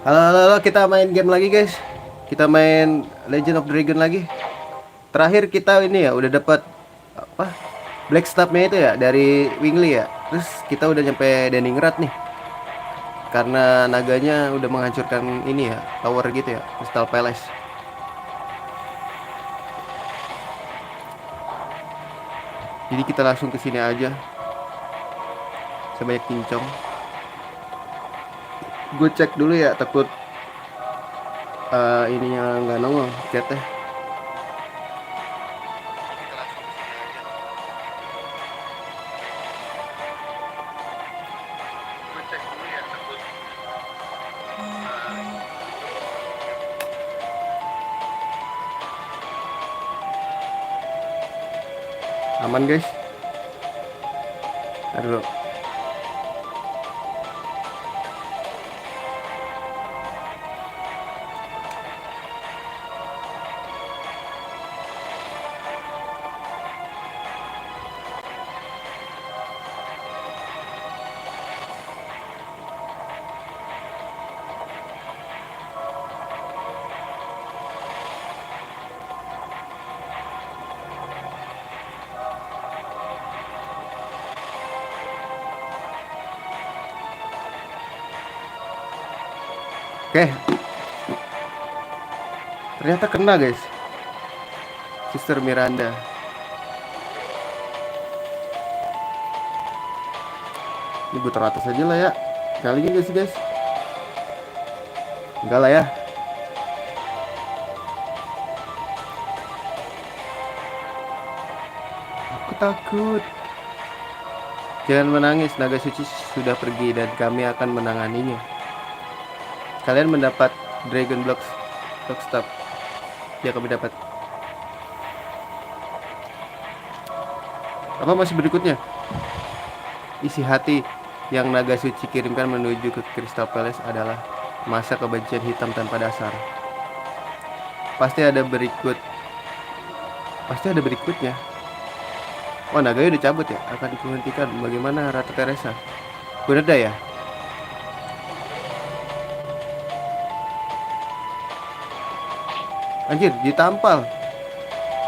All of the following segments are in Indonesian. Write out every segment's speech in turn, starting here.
Halo, halo, halo, kita main game lagi, guys. Kita main Legend of Dragon lagi. Terakhir kita ini ya udah dapat apa? Black Staff-nya itu ya dari Wingley ya. Terus kita udah nyampe Deningrat nih. Karena naganya udah menghancurkan ini ya, tower gitu ya, Crystal Palace. Jadi kita langsung ke sini aja. Sebanyak kincong. Gue cek dulu ya, takut ininya nggak nongol chatnya. Aman, guys. Aduh. Oke, ternyata kena, guys. Sister Miranda. Ini gue teratas aja lah ya. Kali ini guys, guys. Enggak lah ya. Aku takut. Jangan menangis, naga suci sudah pergi dan kami akan menanganinya. Kalian mendapat Dragon Blocks Block Staff. Ya, kami dapat. Apa masih berikutnya? Isi hati yang naga suci kirimkan menuju ke Crystal Palace adalah masa kebencian hitam tanpa dasar. Pasti ada berikut. Pasti ada berikutnya. Oh, naganya udah cabut ya. Akan kuhentikan. Bagaimana Ratu Teresa? Bener dah ya? Anjir, ditampal.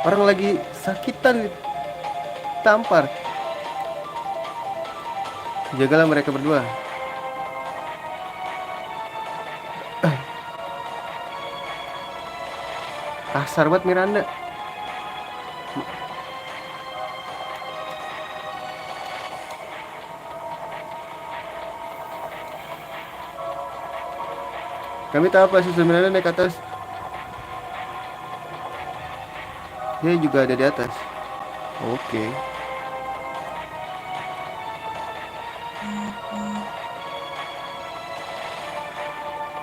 Orang lagi sakitan ditampar. Jagalah mereka berdua. Kasar banget Miranda. Kami tahu apa Suster Miranda naik atas. Dia juga ada di atas. Oke.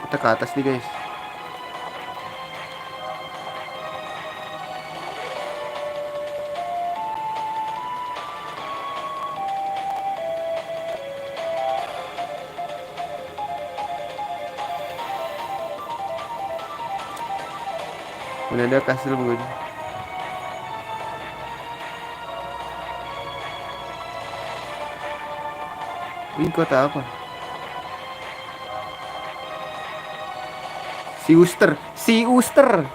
Kita ke atas nih, guys. Udah ada kastil gue. Ini kota apa? Si Uster. Si Uster.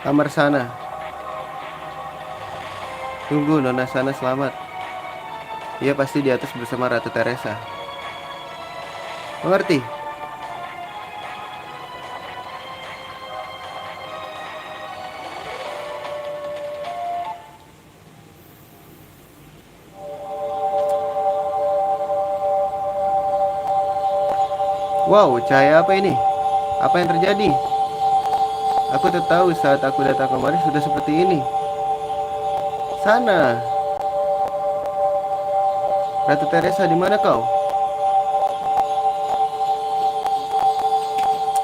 Kamar sana. Tunggu, Nona sana selamat. Ia pasti di atas bersama Ratu Teresa. Mengerti? Wow, cahaya apa ini? Apa yang terjadi? Aku tak tahu saat aku datang kemarin sudah seperti ini. Sana. Ratu Teresa, di mana kau?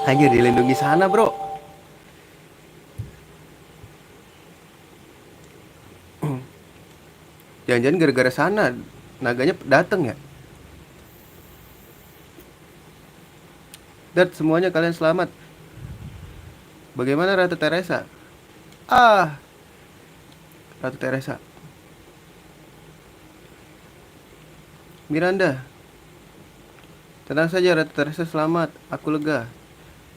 Hanya dilindungi sana, bro. Jangan-jangan gara-gara sana naganya datang ya. Dan semuanya kalian selamat. Bagaimana Ratu Teresa? Ah, Ratu Teresa. Miranda, tenang saja Ratu Teresa, selamat. Aku lega.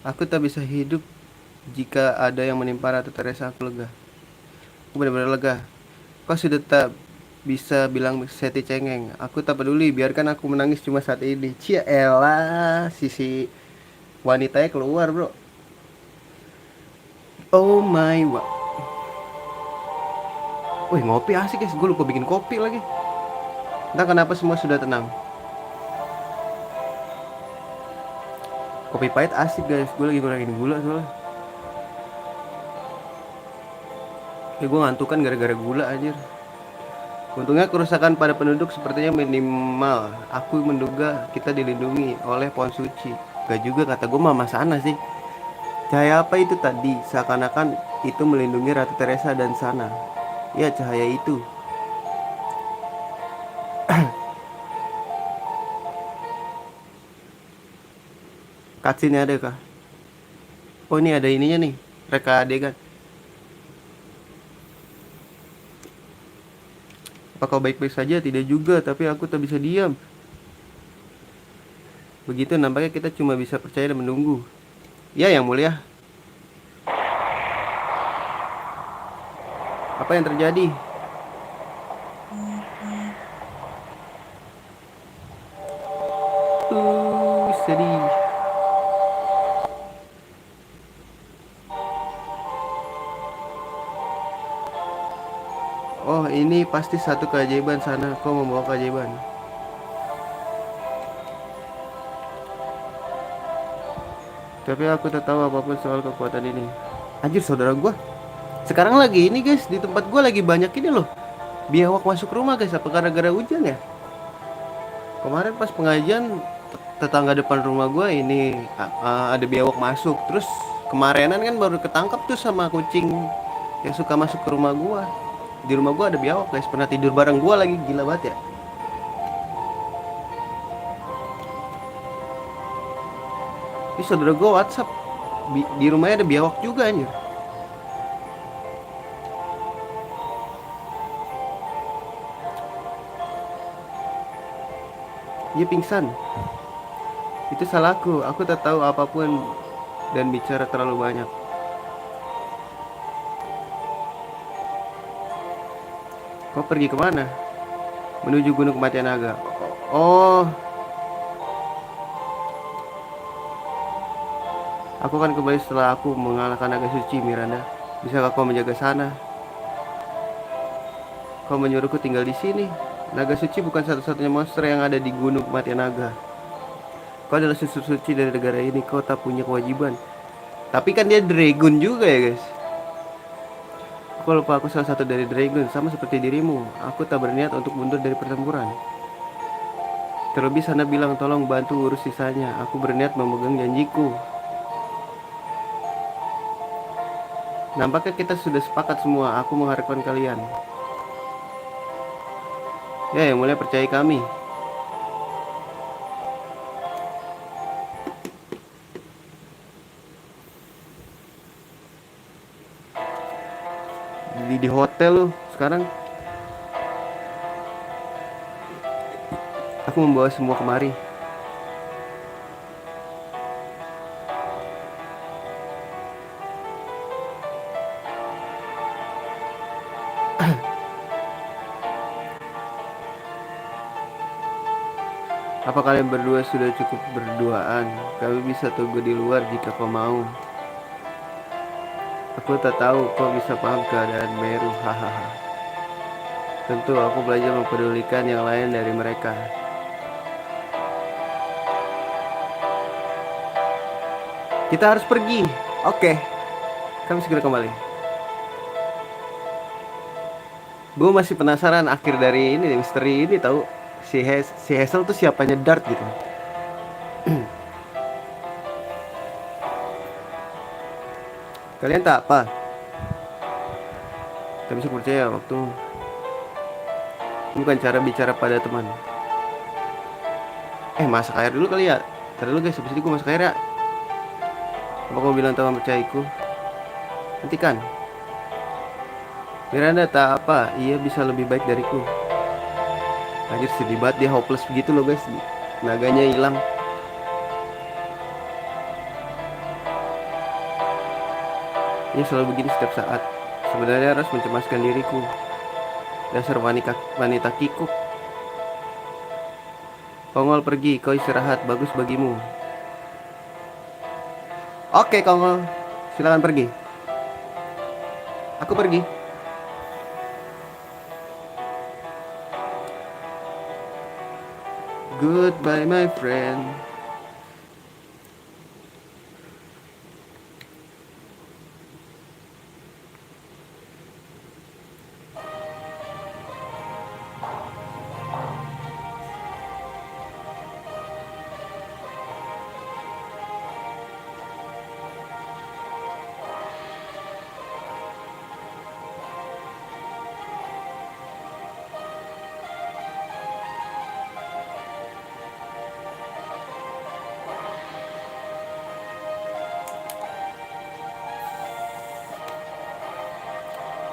Aku tak bisa hidup jika ada yang menimpa Ratu Teresa. Aku lega. Aku benar-benar lega. Kau sudah tak bisa bilang seti cengeng. Aku tak peduli, biarkan aku menangis cuma saat ini. Cia elah, sisi wanitanya keluar, bro. Oh my god. Wih, ngopi asik guys. Gue lupa bikin kopi lagi. Entah kenapa semua sudah tenang. Kopi pahit asik guys. Gue lagi ngurangin gula soalnya. Gue ngantuk kan gara-gara gula aja. Untungnya kerusakan pada penduduk sepertinya minimal. Aku menduga kita dilindungi oleh pohon suci. Gak juga, kata gue mama sana sih. Cahaya apa itu tadi? Seakan-akan itu melindungi Ratu Teresa dan sana. Ya, cahaya itu. Cutscene ada kah? Oh, ini ada ininya nih. Reka adegan. Apakah baik-baik saja? Tidak juga, tapi aku tak bisa diam. Begitu nampaknya kita cuma bisa percaya dan menunggu. Ya, yang mulia. Apa yang terjadi? Sedih. Oh, ini pasti satu keajaiban sana. Kau membawa keajaiban. Tapi aku tak tahu apapun soal kekuatan ini. Anjir, saudara gua. Sekarang lagi ini guys, di tempat gua lagi banyak ini loh. Biawak masuk rumah guys, apa gara-gara hujan ya? Kemarin pas pengajian tetangga depan rumah gua ini ada biawak masuk. Terus kemarinan kan baru ketangkap tuh sama kucing yang suka masuk ke rumah gua. Di rumah gua ada biawak guys, pernah tidur bareng gua lagi, gila banget ya. Ini saudara gua WhatsApp, di rumahnya ada biawak juga anjir. Dia pingsan. Itu salahku, aku tak tahu apapun dan bicara terlalu banyak. Kau pergi kemana? Menuju Gunung Kematian Naga. Oh, aku akan kembali setelah aku mengalahkan naga suci, Miranda. Bisakah kau menjaga sana? Kau menyuruhku tinggal di sini. Naga suci bukan satu-satunya monster yang ada di Gunung Kematian Naga. Kau adalah susu suci dari negara ini. Kau tak punya kewajiban. Tapi kan dia dragon juga ya guys. Aku lupa aku salah satu dari dragon. Sama seperti dirimu. Aku tak berniat untuk mundur dari pertempuran. Terlebih sana bilang tolong bantu urus sisanya. Aku berniat memegang janjiku. Nampaknya kita sudah sepakat semua. Aku mengharapkan kalian. Ya, yang mulai percaya kami. Di hotel loh sekarang. Aku membawa semua kemari. Apa kalian berdua sudah cukup berduaan? Kami bisa tunggu di luar jika kau mau. Aku tak tahu kau bisa paham keadaan Meru. Hahaha. Tentu aku belajar mempedulikan yang lain dari mereka. Kita harus pergi. Oke. Kami segera kembali. Gue masih penasaran akhir dari ini, misteri ini tahu. Si Hazel tuh siapanya Dart gitu. Kalian tak apa? Tak bisa percaya waktu bukan cara bicara pada teman. Masak air dulu kali ya. Ntar dulu guys, habis ini gue masak air ya. Apa kau bilang teman percayaku? Hentikan. Miranda tak apa, ia bisa lebih baik dariku. Anjir sedih banget, dia hopeless begitu loh guys, naganya hilang. Ini selalu begini setiap saat. Sebenarnya harus mencemaskan diriku. Dasar wanita kikuk. Kongol pergi, kau istirahat, bagus bagimu. Oke Kongol, silakan pergi. Aku pergi. Goodbye my friend.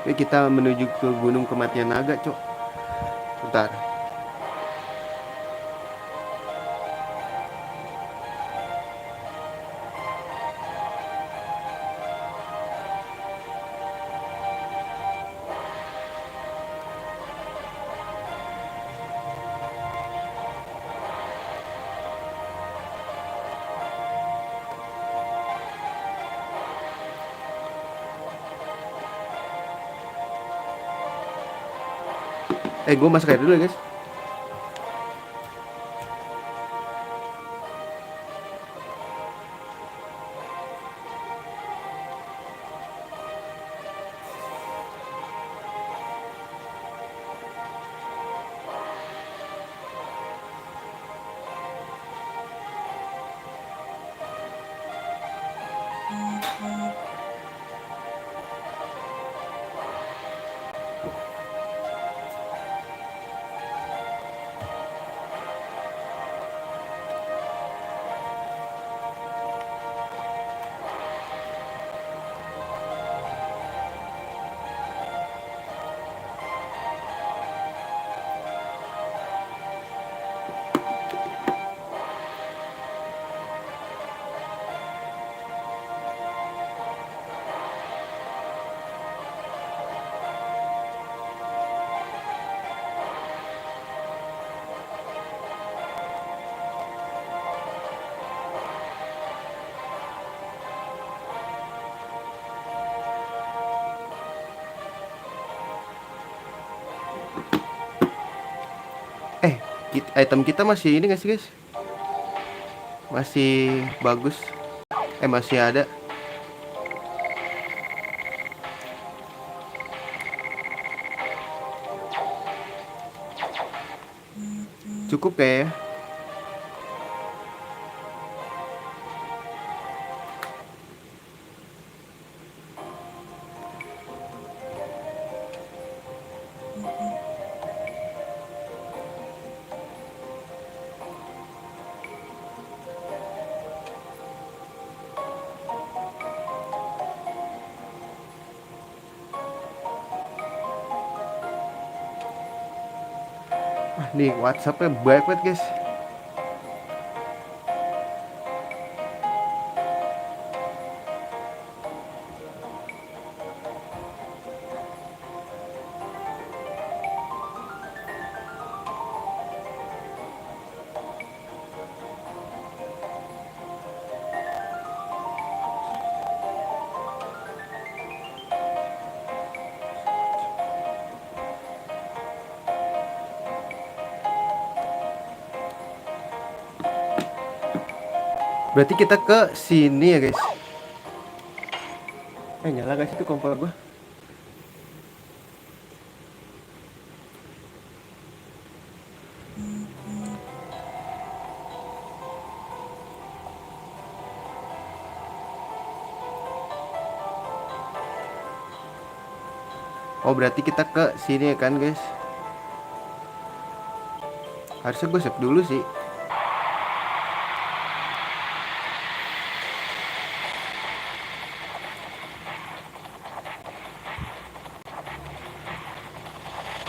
Oke, kita menuju ke Gunung Kematian Naga, cok. Bentar. Gue masuk air dulu ya guys. Item kita masih ini gak sih guys? Masih bagus. Masih ada. Cukup kayak ya. Nih WhatsAppnya banyak banget guys. Berarti kita ke sini ya guys. Nyala guys itu kompor gua. Oh berarti kita ke sini ya kan guys. Harusnya gue save dulu sih.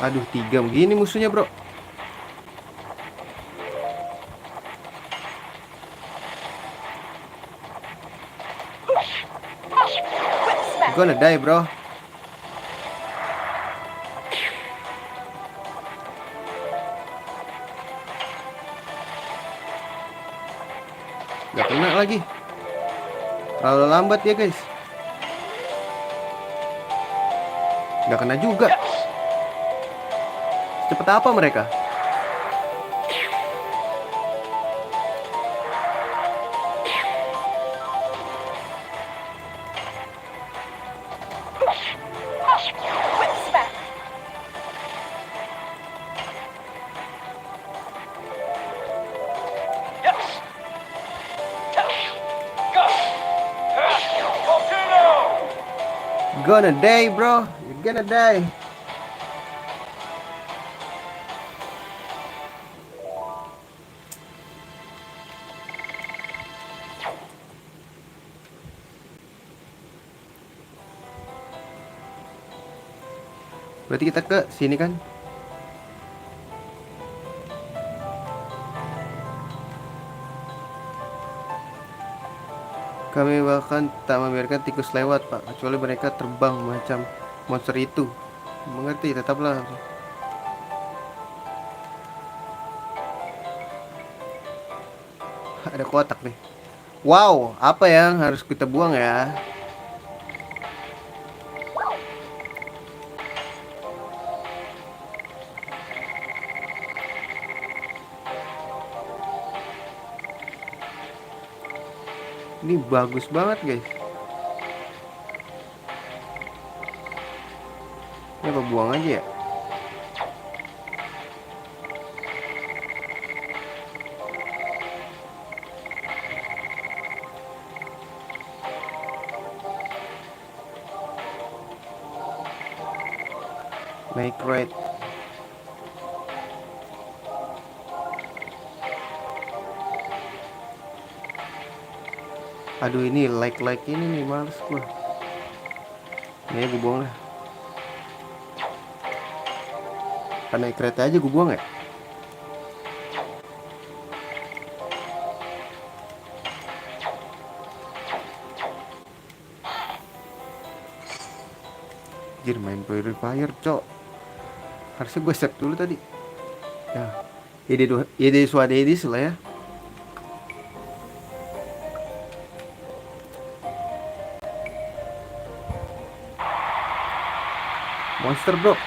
Aduh 3 begini musuhnya bro. You're gonna die, bro. Gak kena lagi. Terlalu lambat ya guys. Gak kena juga. Cepet apa mereka? Gonna die, bro. You're gonna die. Berarti kita ke sini kan? Kami bahkan tak membiarkan tikus lewat, Pak, kecuali mereka terbang macam monster itu. Mengerti, tetaplah. Ada kotak nih. Wow, apa yang harus kita buang ya? Ini bagus banget guys. Ini apa buang aja ya? Make right. Aduh, ini like ini nih, males gua. Ini gue buang lah. Naik kereta aja gue buang ya. Anjir, main purifier, cok. Harusnya gue save dulu tadi. Ya, ide Swadedis lah ya. Monster, bro.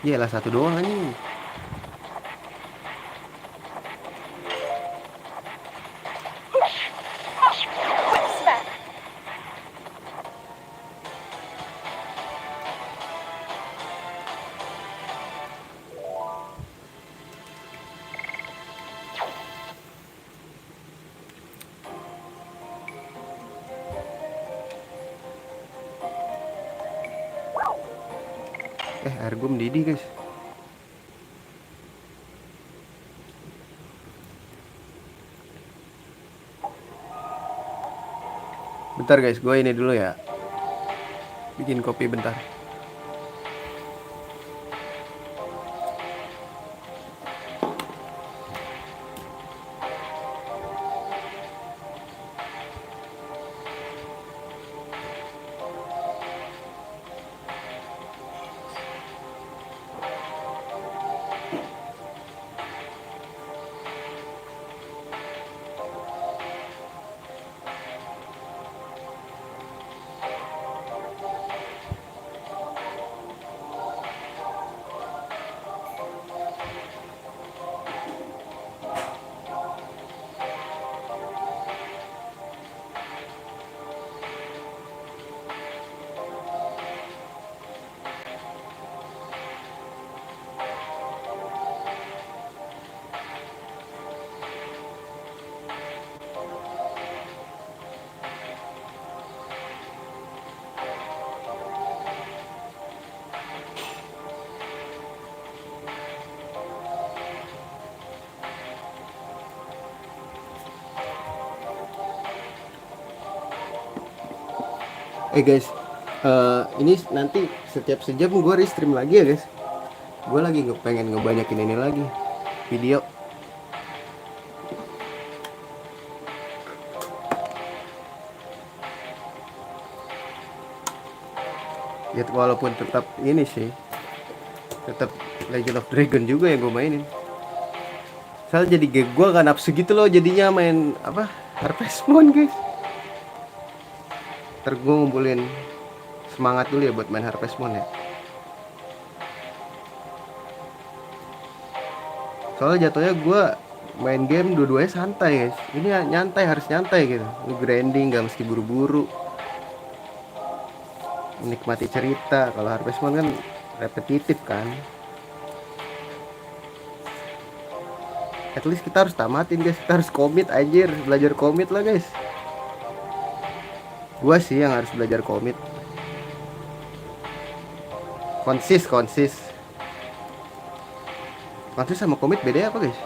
Iyalah, satu doang anjing. Air gue mendidih guys. Bentar guys, gue ini dulu ya. Bikin kopi bentar. Guys, ini nanti setiap sejam gue restream lagi ya guys. Gue lagi pengen ngebanyakin ini lagi video. Ya walaupun tetap ini sih, tetap Legend of Dragon juga yang gue mainin. Soalnya jadi gue gak nafsu gitu loh jadinya main apa Harvest Moon guys. Ntar gue ngumpulin semangat dulu ya buat main Harvest Moon ya. Soalnya jatuhnya gue main game dua-duanya santai guys. Ini nyantai, harus nyantai gitu. Lu grinding gak mesti buru-buru, menikmati cerita. Kalau Harvest Moon kan repetitif kan. At least kita harus tamatin guys, kita harus komit anjir, belajar komit lah guys. Gua sih yang harus belajar komit. Konsis sama komit beda apa guys?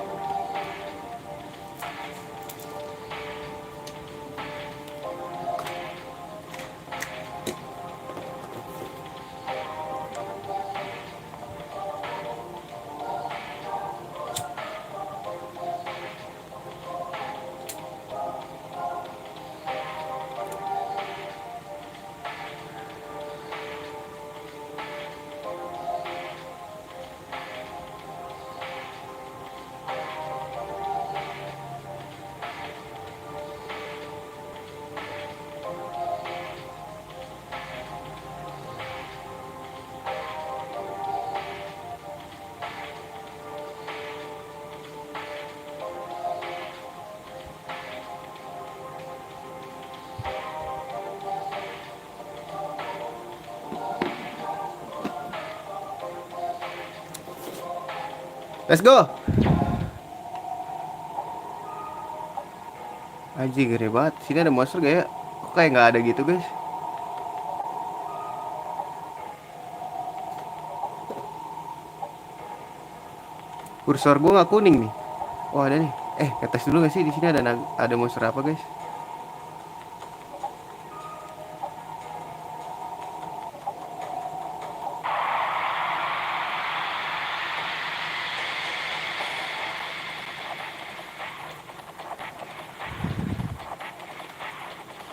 Let's go. Anjing gede banget. Sini ada monster gak ya? Kok kayak nggak ada gitu guys? Kursor gue nggak kuning nih. Oh ada nih. Ngetes dulu gak sih di sini ada monster apa guys?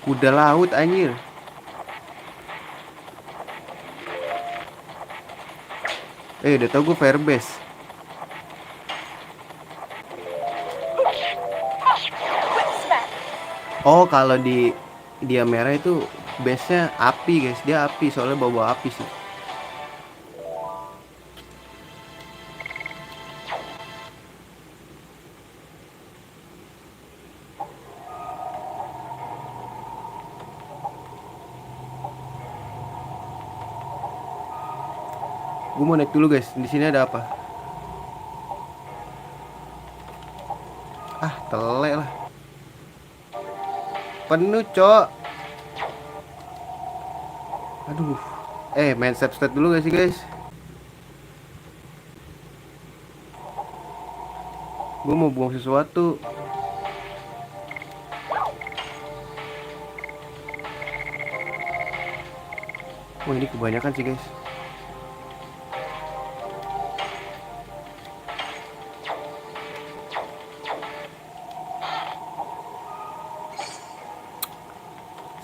Kuda laut anjir. Udah tau gue Firebase. Oh kalau di dia merah itu base-nya api guys. Dia api soalnya bawa api sih. Gue mau naik dulu guys. Di sini ada apa? Ah, telek lah. Penuh, cok. Aduh. Main save state dulu gak sih guys? Gue mau buang sesuatu. Oh ini kebanyakan sih guys.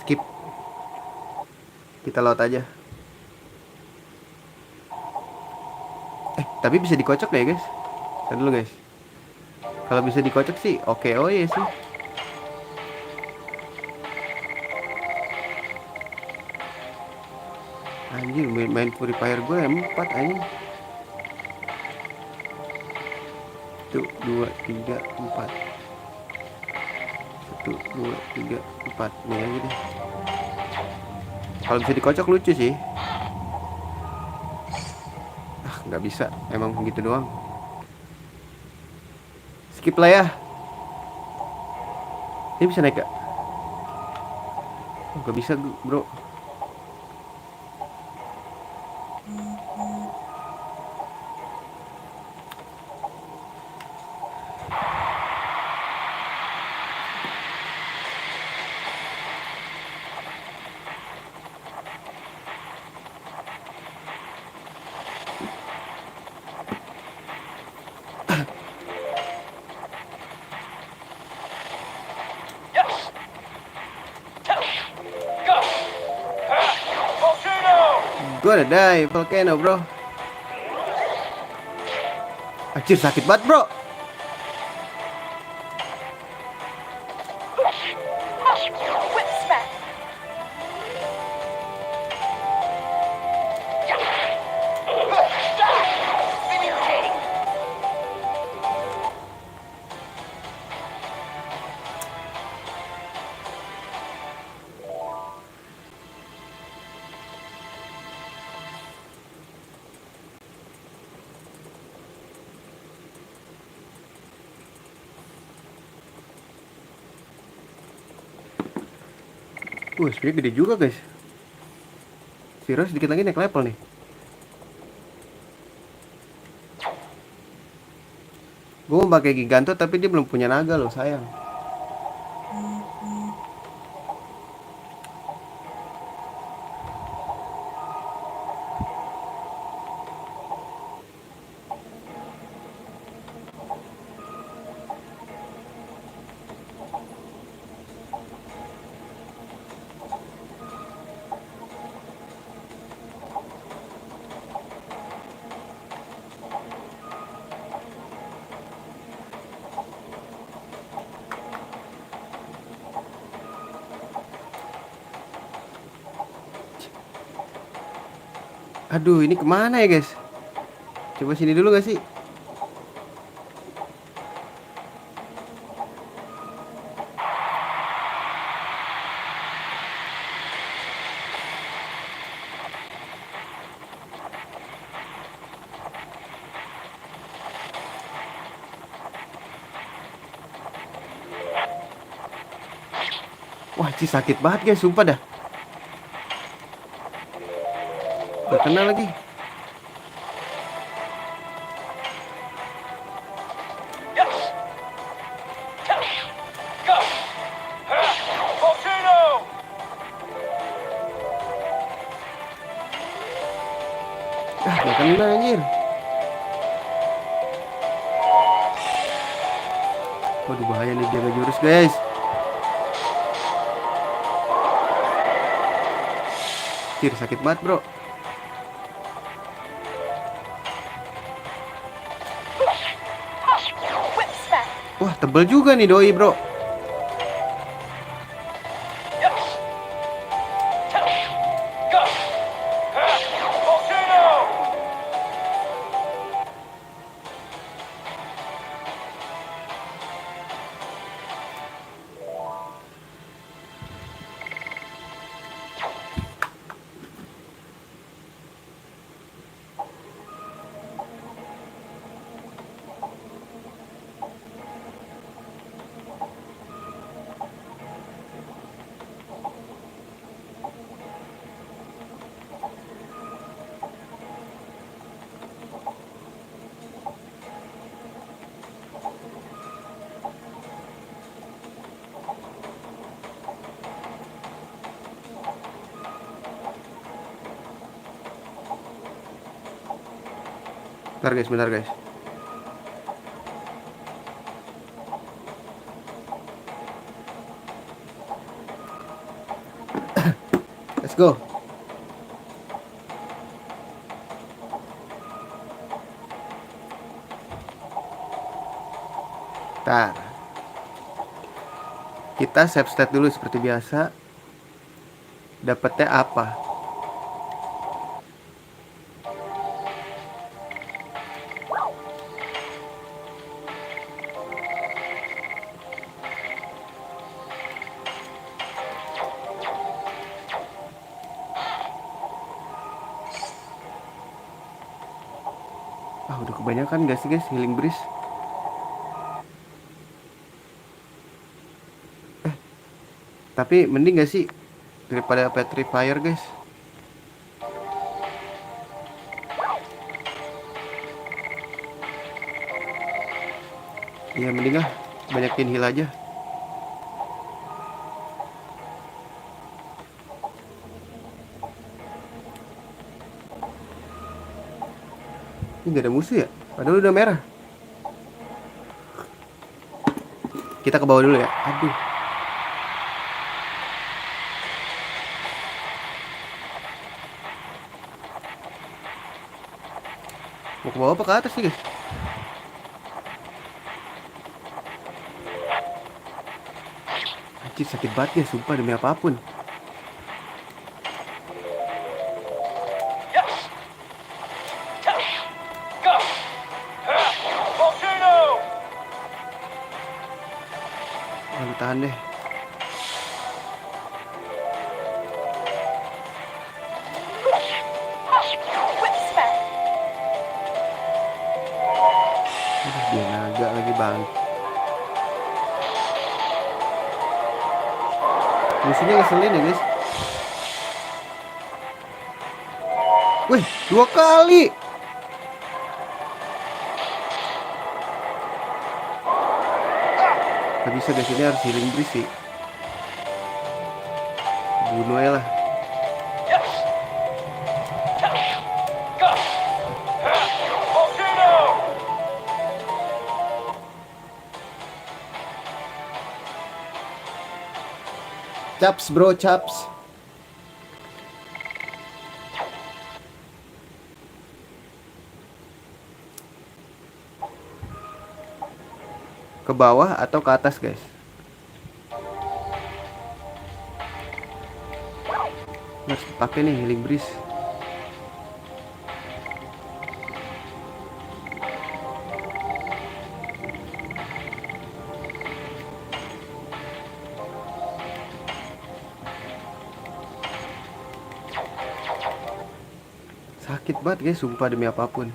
Skip. Kita laut aja. Tapi bisa dikocok gak ya guys? Lihat dulu guys. Kalau bisa dikocok sih oke, oh iya sih. Anjir main purifier gue 4 anjing. 1, 2, 3, 4. 1, 2, 3, 4. Ini aja deh. Kalau bisa dikocok lucu sih. Nggak bisa, emang gitu doang. Skip lah ya. Ini bisa naik gak? Nggak bisa bro. gonna die, volcano bro. Anjir sakit banget bro. Sebenarnya gede juga guys. Virus sedikit lagi naik level nih. Gue mau pakai Giganto tapi dia belum punya naga loh, sayang. Aduh, ini kemana ya guys? Coba sini dulu gak sih? Wah, sih sakit banget guys, sumpah dah. Gak kena lagi. Gak kena anjir. Waduh bahaya nih dia ngejurus guys. Anjir sakit banget bro. Wah tebel juga nih doi bro. Bentar guys. Let's go. Bentar. Kita save state dulu seperti biasa. Dapatnya apa? Udah kebanyakan gak sih guys healing breeze? Tapi mending gak sih daripada petrifier guys? Iya mending lah banyakin heal aja. Ini gak ada musuh ya? Padahal udah merah. Kita ke bawah dulu ya. Aduh. Mau ke bawah apa ke atas sih guys? Anjir sakit banget ya, sumpah demi apapun. Aduh, tahan deh. Aduh, dia naga lagi bang. Musuhnya ngeselin ya guys. Wih, 2 kali. Gak bisa guys, ini harus healing breeze sih. Bunuh aja lah. Caps bro, caps. Ke bawah atau ke atas guys? Harus pakai nih healing breeze. Sakit banget guys, sumpah demi apapun.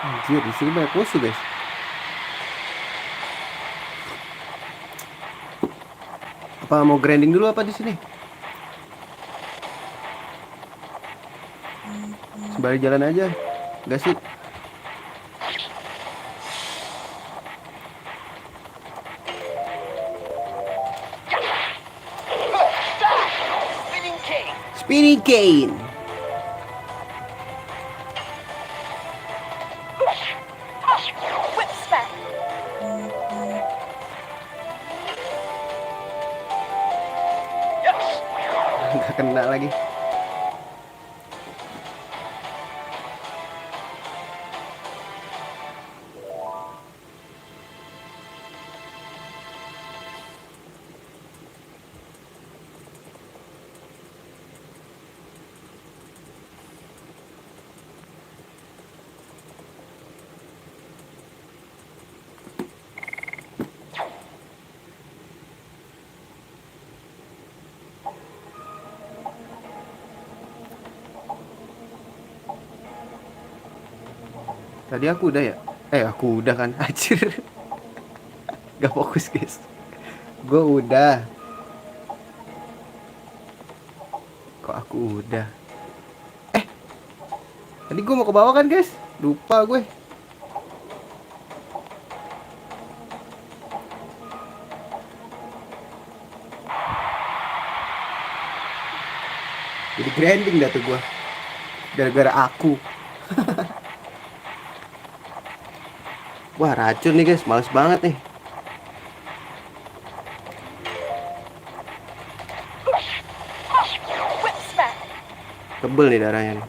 Anjir, di sini banyak musuh guys. Apa mau grinding dulu apa di sini? Sembari jalan aja. Gak sih? Spinning cane. Gak kena lagi. Tadi aku udah ya? Aku udah kan. Anjir. Gak fokus guys. Gue udah. Kok aku udah? Tadi gue mau ke bawah kan guys? Lupa gue. Jadi grinding dah tuh gue. Gara-gara aku. Wah racun nih guys, males banget nih. Tebel nih darahnya nih.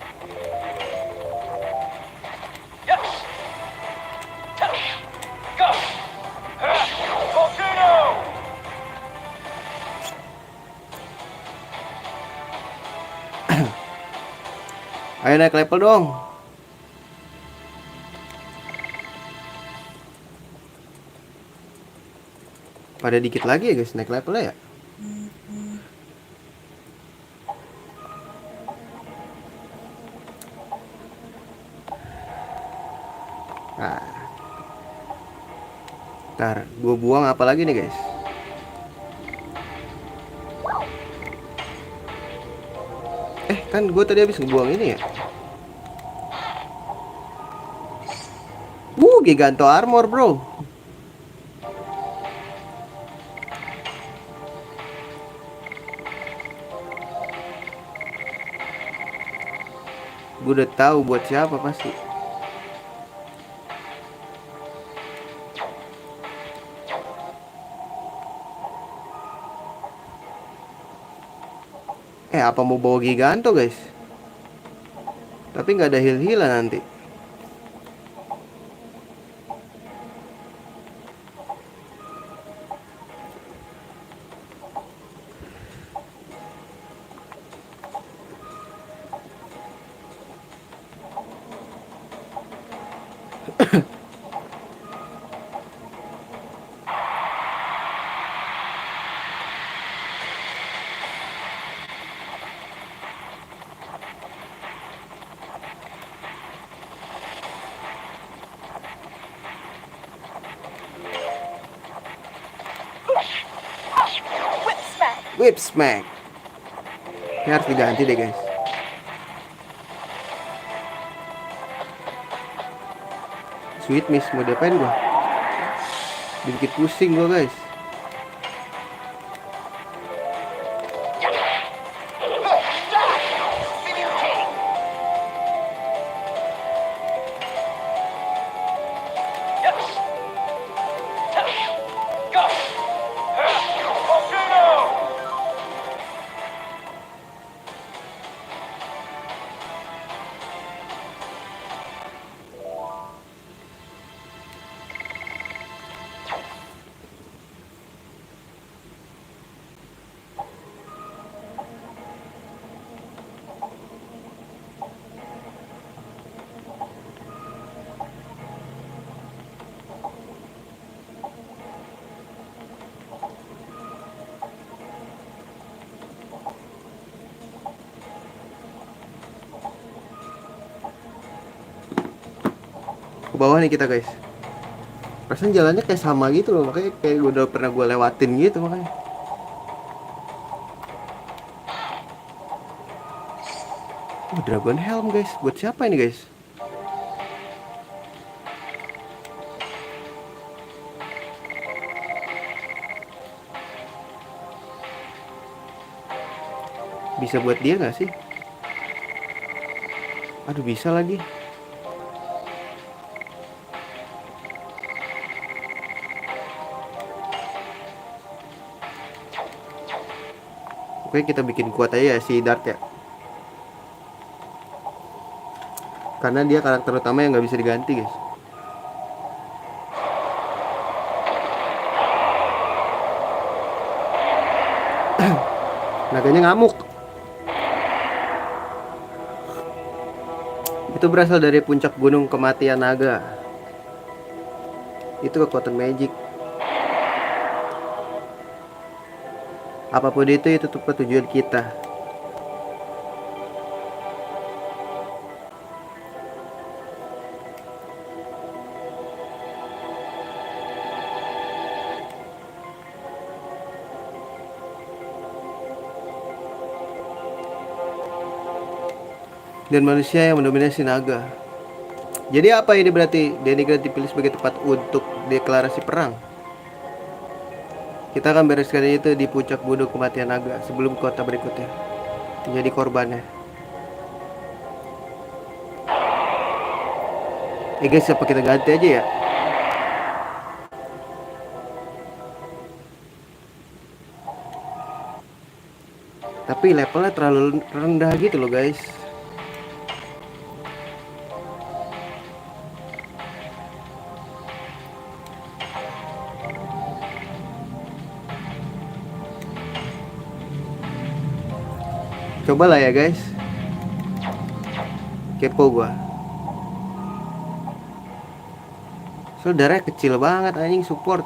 Ayo naik level dong. Pada dikit lagi ya guys naik levelnya ya. Nah. Ntar gue buang apa lagi nih guys? Kan gue tadi habis ngebuang ini ya. Giganto armor bro. Gue udah tahu buat siapa pasti. Apa mau bawa Giganto guys? Tapi nggak ada heal-healan nanti. Whip smack. Ini harus diganti deh guys. Sweet miss, mau diapain gua? Dikit pusing gua guys. Ke bawah nih kita guys. Rasanya jalannya kayak sama gitu loh, makanya kayak udah pernah gue lewatin gitu makanya. Dragon Helm guys, buat siapa ini guys? Bisa buat dia nggak sih? Aduh bisa lagi. Oke, kita bikin kuat aja ya si Dart ya. Karena dia karakter utama yang nggak bisa diganti guys. Naganya ngamuk. Itu berasal dari puncak gunung kematian naga. Itu kekuatan magic. Apapun itu tempat tujuan kita. Dan manusia yang mendominasi naga. Jadi apa ini berarti? Denigrad dipilih sebagai tempat untuk deklarasi perang. Kita akan bereskan itu di puncak gunung kematian naga sebelum kota berikutnya menjadi korbannya. Guys, apa kita ganti aja ya? Tapi levelnya terlalu rendah gitu loh guys. Cobalah ya guys. Kepo gua. Darahnya kecil banget anjing support.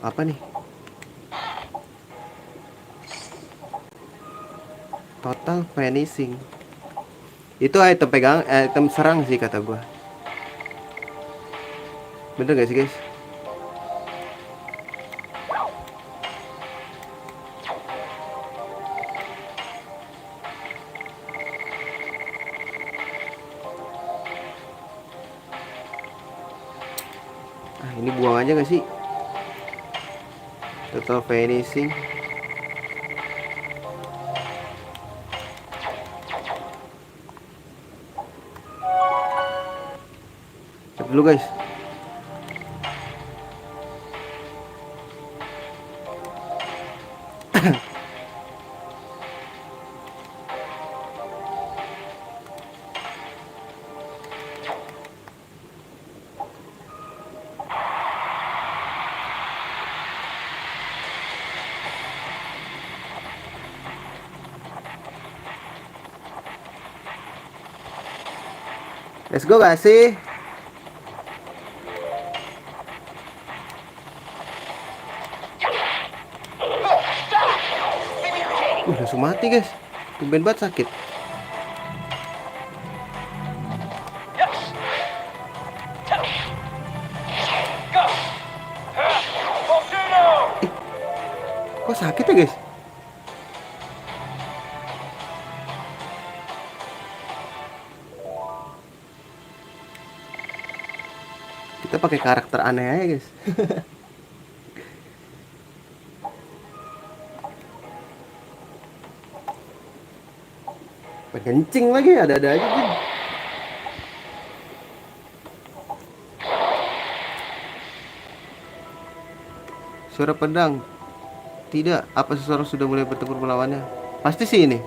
Apa nih? Total finishing. Itu item pegang, item serang sih kata gua. Bener gak sih guys? Ini buang aja gak sih? Total finishing. Cek dulu guys. Let's go gak sih? Langsung mati guys. Tumben banget sakit. Kok sakit ya guys? Kita pakai karakter aneh aja guys. Kencing lagi, ada-ada aja kan. Suara pedang. Tidak, apa seseorang sudah mulai bertempur melawannya? Pasti sih ini.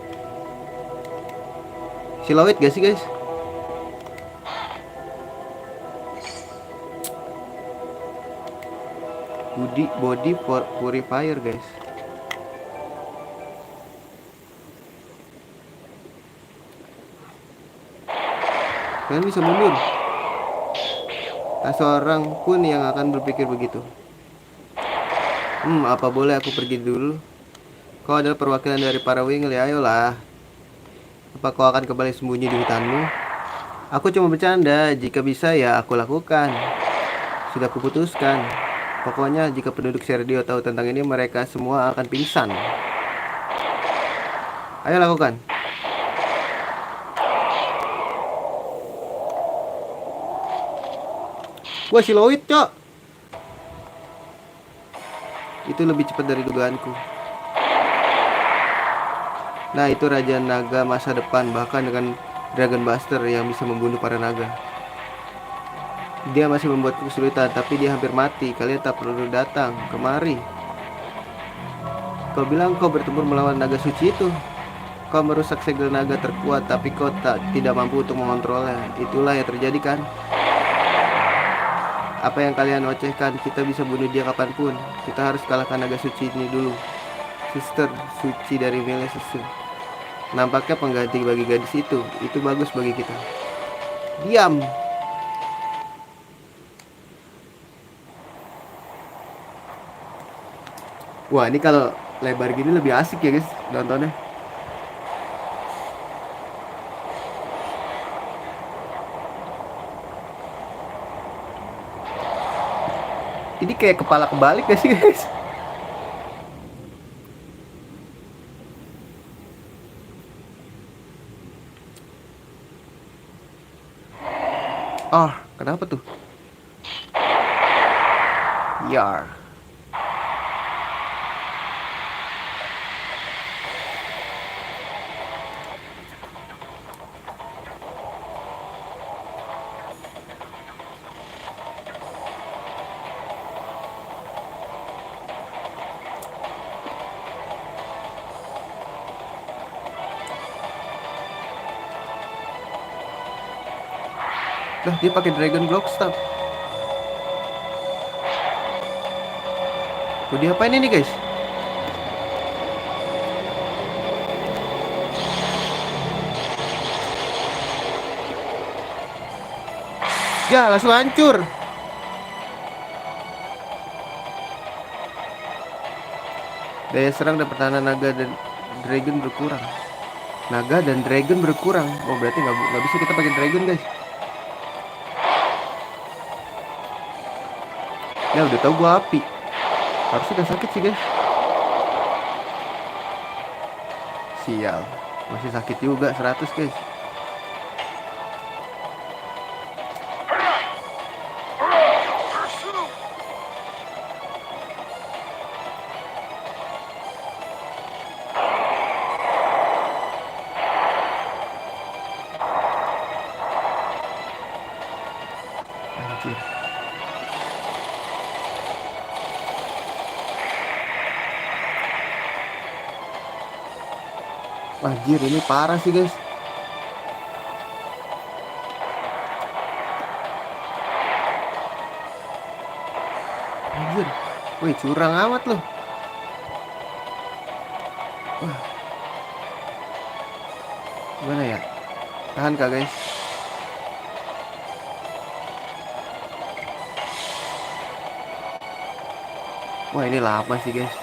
Silhouette gak sih guys? Body purifier guys. Kalian bisa mundur. Tak seorang pun yang akan berpikir begitu. Apa boleh aku pergi dulu? Kau adalah perwakilan dari para Wingley, ayolah. Apa kau akan kembali sembunyi di hutanmu? Aku cuma bercanda, jika bisa ya aku lakukan. Sudah kuputuskan. Pokoknya jika penduduk Serdio tahu tentang ini, mereka semua akan pingsan. Ayo lakukan. Wah, siloid, cok. Itu lebih cepat dari dugaanku. Nah, itu Raja Naga masa depan, bahkan dengan Dragon Buster yang bisa membunuh para naga. Dia masih membuatku kesulitan, tapi dia hampir mati. Kalian tak perlu datang kemari. Kau bilang kau bertempur melawan naga suci itu. Kau merusak segel naga terkuat, tapi kau tidak mampu untuk mengontrolnya. Itulah yang terjadi kan? Apa yang kalian ocehkan, kita bisa bunuh dia kapanpun. Kita harus kalahkan naga suci ini dulu. Suster suci dari Mele Susu. Nampaknya pengganti bagi gadis itu. Itu bagus bagi kita. Diam. Wah, ini kalau lebar gini lebih asik ya guys nontonnya. Ini kayak kepala kebalik gak sih guys? Oh, kenapa tuh? Yar. Lah, dia pakai Dragon Block Staff. Tuh, dia apain ini guys? Ya, langsung hancur. Daya serang dan pertahanan naga dan dragon berkurang. Naga dan dragon berkurang. Oh, berarti nggak bisa kita pakai dragon guys. Ya udah tahu gua api. Harusnya udah sakit sih guys. Sial. Masih sakit juga 100 guys. Anjir. Anjir, ini parah sih guys. Anjir. Wih, curang amat loh. Wah. Gimana ya? Tahan kak guys. Wah ini lama sih guys.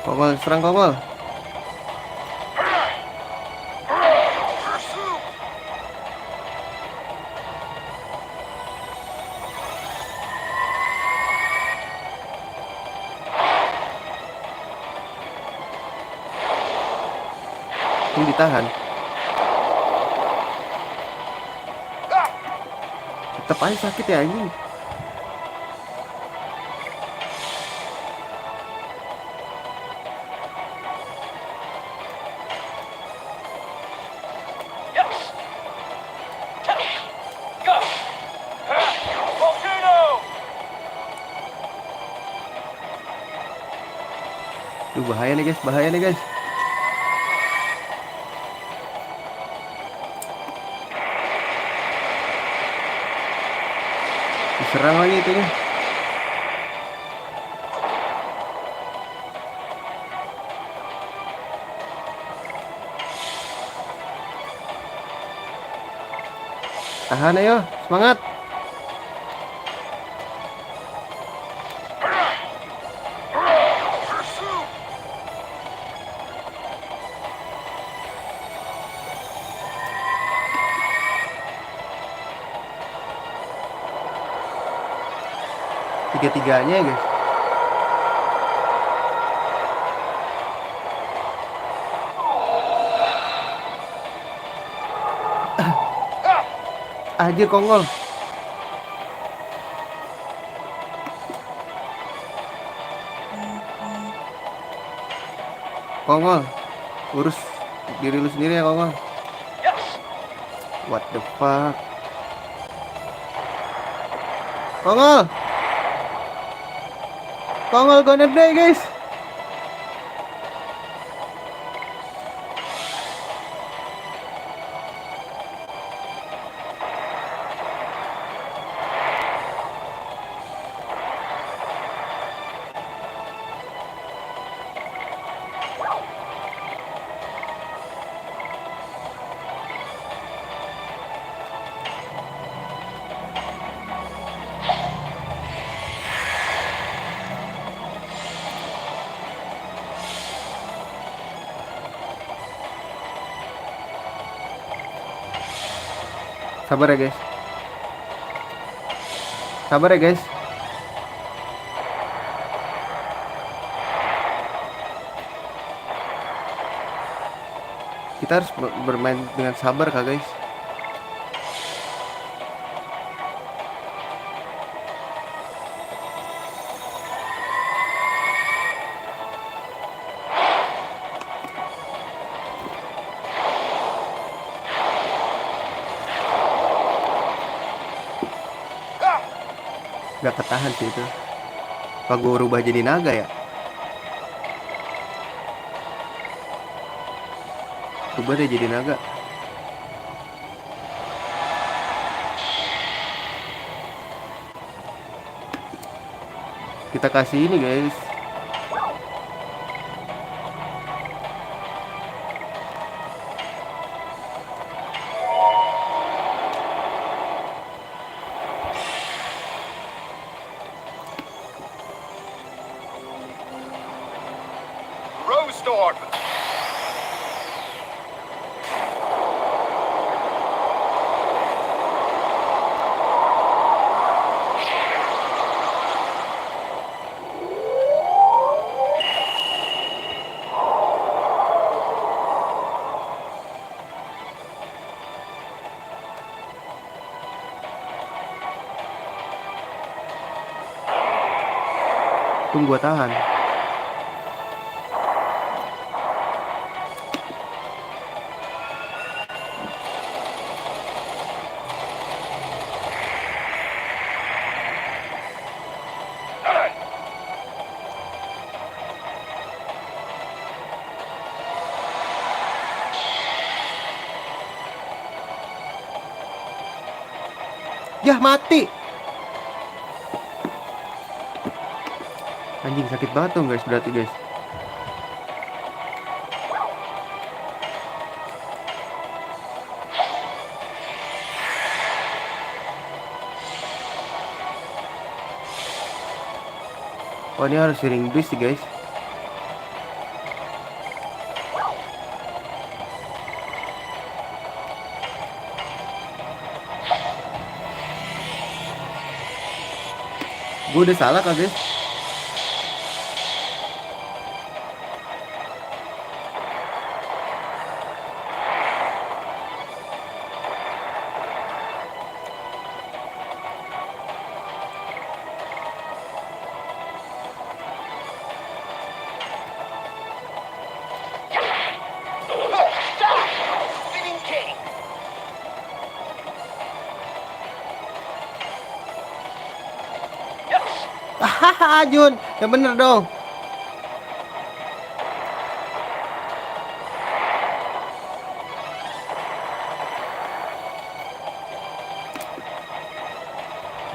Kongol, serang Kongol. Ini ditahan. Tetap aja sakit ya anjing. Duh, bahaya nih guys, bahaya nih guys. Diserang lagi itunya. Tahan ayo, semangat. Tiga-tiganya ya guys. Anjir Kongol. Kongol, urus diri lu sendiri ya Kongol. What the fuck? Kongol. Kongol gonna die guys. Sabar ya guys. Sabar ya guys. Kita harus bermain dengan sabar kak guys. Gak ketahan sih itu. Apa gue rubah jadi naga ya? Rubah deh jadi naga. Kita kasih ini guys. Storm. Tunggu gua tahan. Yah, mati. Anjing, sakit banget tuh guys, berarti guys. Oh, ini harus sering bus sih guys. Gue udah salah kah guys? Spinning king. Hahaha, Jun, yang bener dong.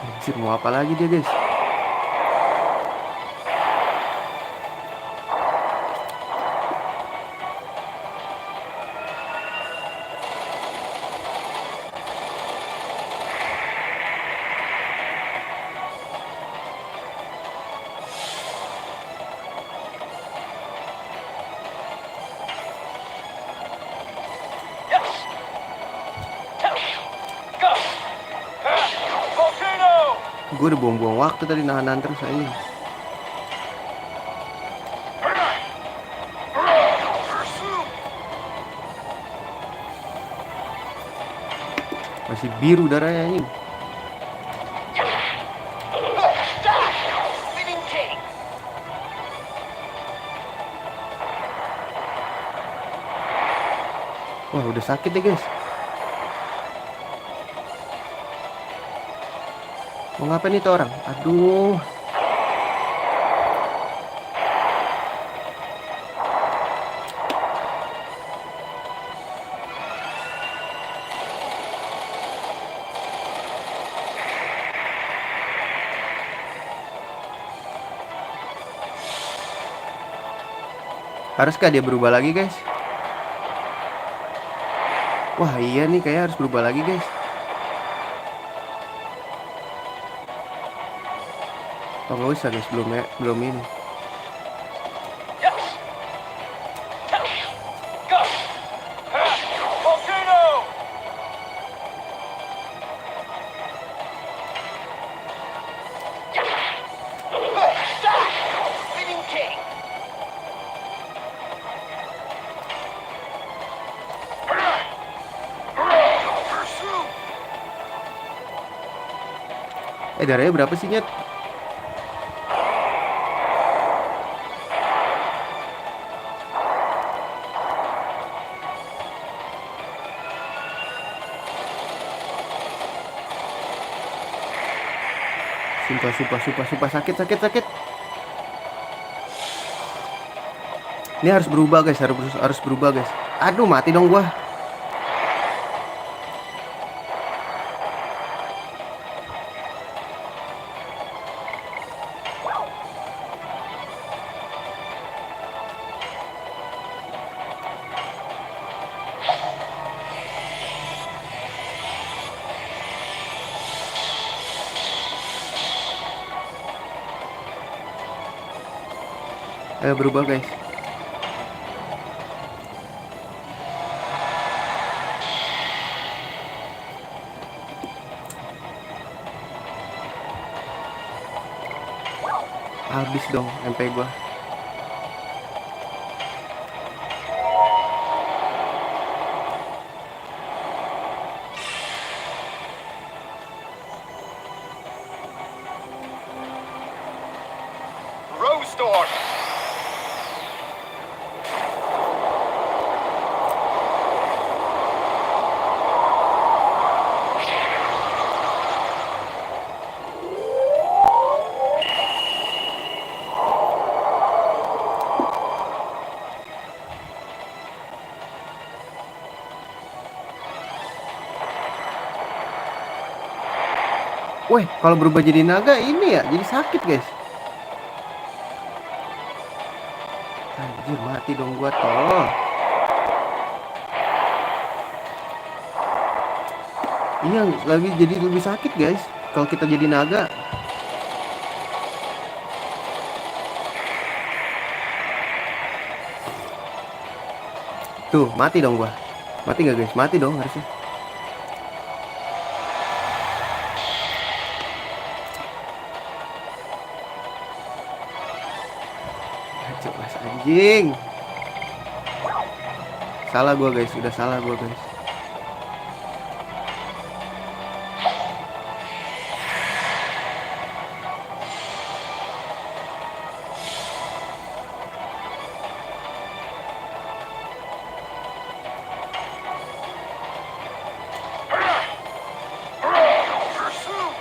Anjir, mau apa lagi dia guys? Yes. Go. Volcano. Gue udah buang-buang waktu tadi nahan terus ini. Pursue. Masih biru darahnya ini. Spinning king. Wah, udah sakit deh guys. Mau ngapain itu orang? Aduh. Haruskah dia berubah lagi guys? Wah iya nih, kayak harus berubah lagi guys. Oh nggak usah guys, belum ini. Yes. Go. Volcano. Spinning king. Pursue. Darahnya berapa sih Nyet? Sumpah sakit. Ini harus berubah guys, harus berubah guys. Aduh, mati dong gua. Ayo berubah guys. Habis dong MP gua. Rose Storm. Weh, kalau berubah jadi naga ini ya jadi sakit guys. Anjir, mati dong gua, tolong. Iya, lagi jadi lebih sakit guys kalau kita jadi naga. Tuh, mati dong gua. Mati nggak guys? Mati dong harusnya. Jelas anjing. Salah gua guys, udah salah gua guys. Pursue!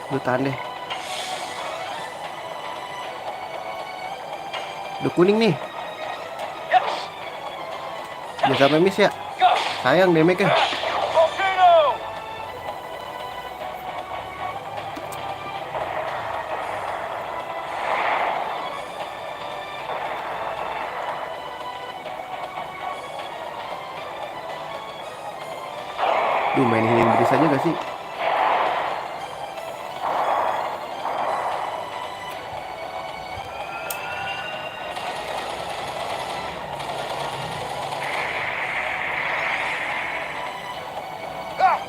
Lu tahan deh. Udah kuning nih. Yes! Udah sampai miss ya. Go! Sayang damage-nya. Volcano! Duh, main healing breeze aja gak sih? Ah!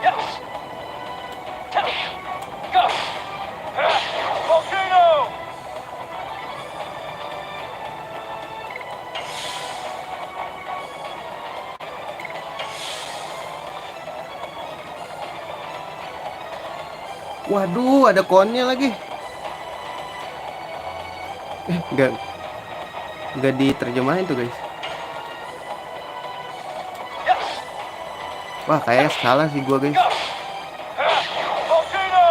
Yes! Go! Volcano! Waduh, ada konnya lagi. Enggak diterjemahin tuh guys. Yes! Wah, kayaknya salah sih gua guys. Go! Volcano!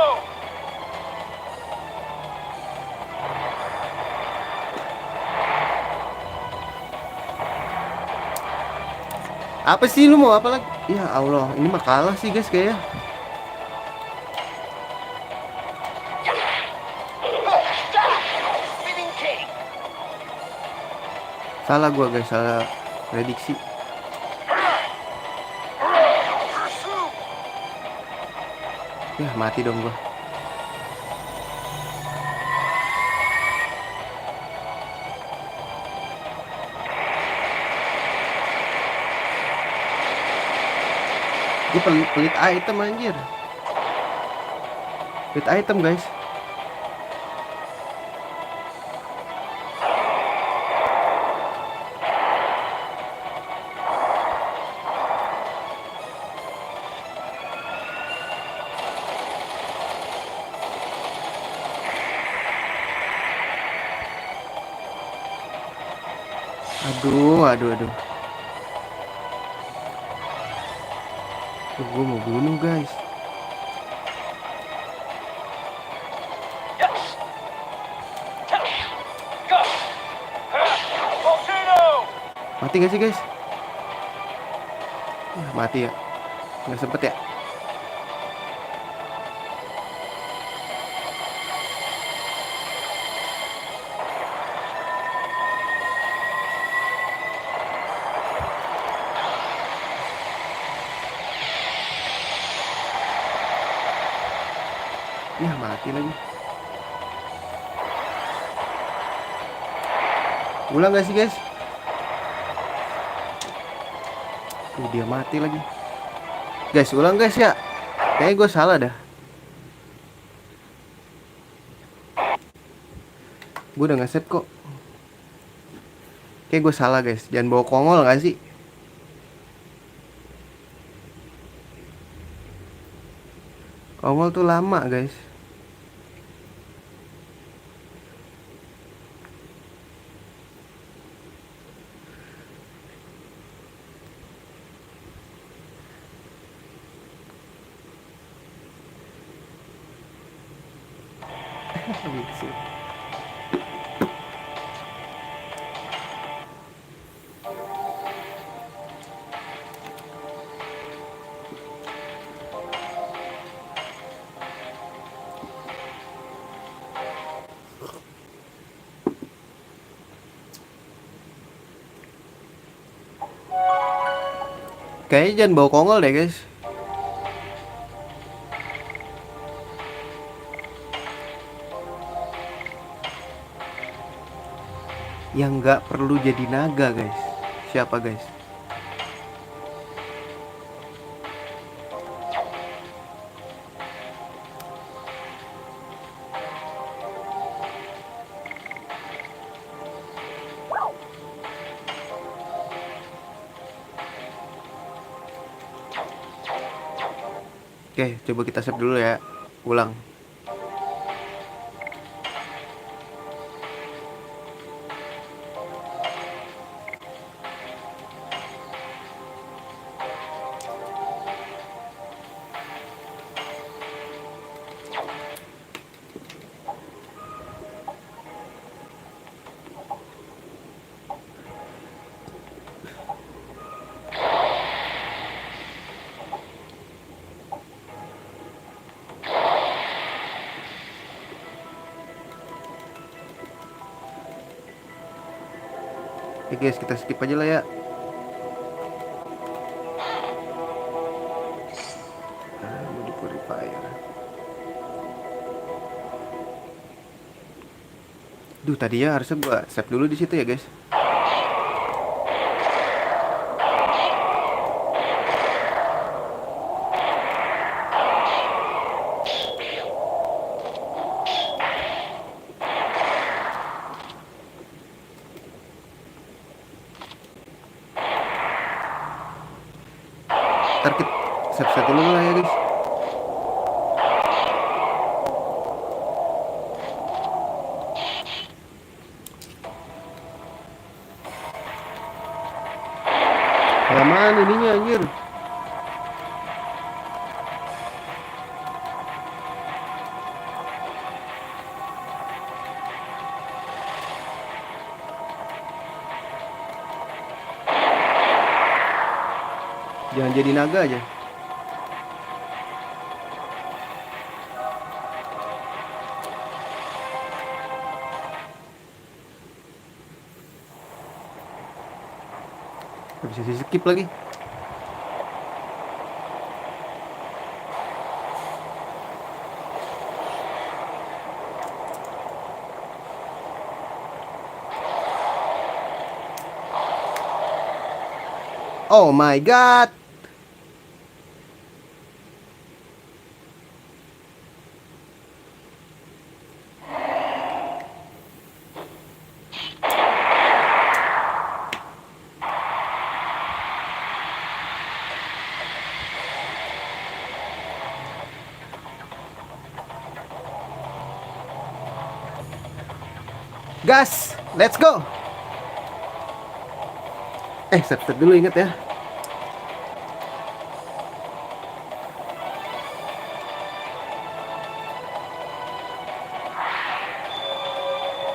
Apa sih, lu mau apa lagi? Ya Allah, ini mah kalah sih guys kayaknya. Spinning king! Salah gua guys, salah prediksi. Pursue! Ya, mati dong gua. Dia pelit item anjir. Pelit item guys. Aduh. Gue mau bunuh guys. Yes! Go! Volcano! Mati gak sih guys? Mati ya. Nggak sempet ya. Ya mati lagi. Ulang gak sih guys? Tuh dia mati lagi. Guys, ulang guys ya. Kayaknya gue salah dah. Gue udah nge-save kok. Kayak gue salah guys. Jangan bawa kongol gak sih? Kongol tuh lama guys. Gitu. Kayaknya jangan bawa kongol deh guys. Yang nggak perlu jadi naga guys. Siapa guys? Oke, coba kita save dulu ya. Ulang. Oke guys, kita skip aja lah ya. Body purifier. Duh, tadinya harusnya gua save dulu di situ ya guys. Ntar kita save dulu lah ya guys. Lamaan ininya anjir. Jangan jadi naga aja. Gak bisa di skip lagi. Oh my god. Gas, let's go. Save dulu, inget ya.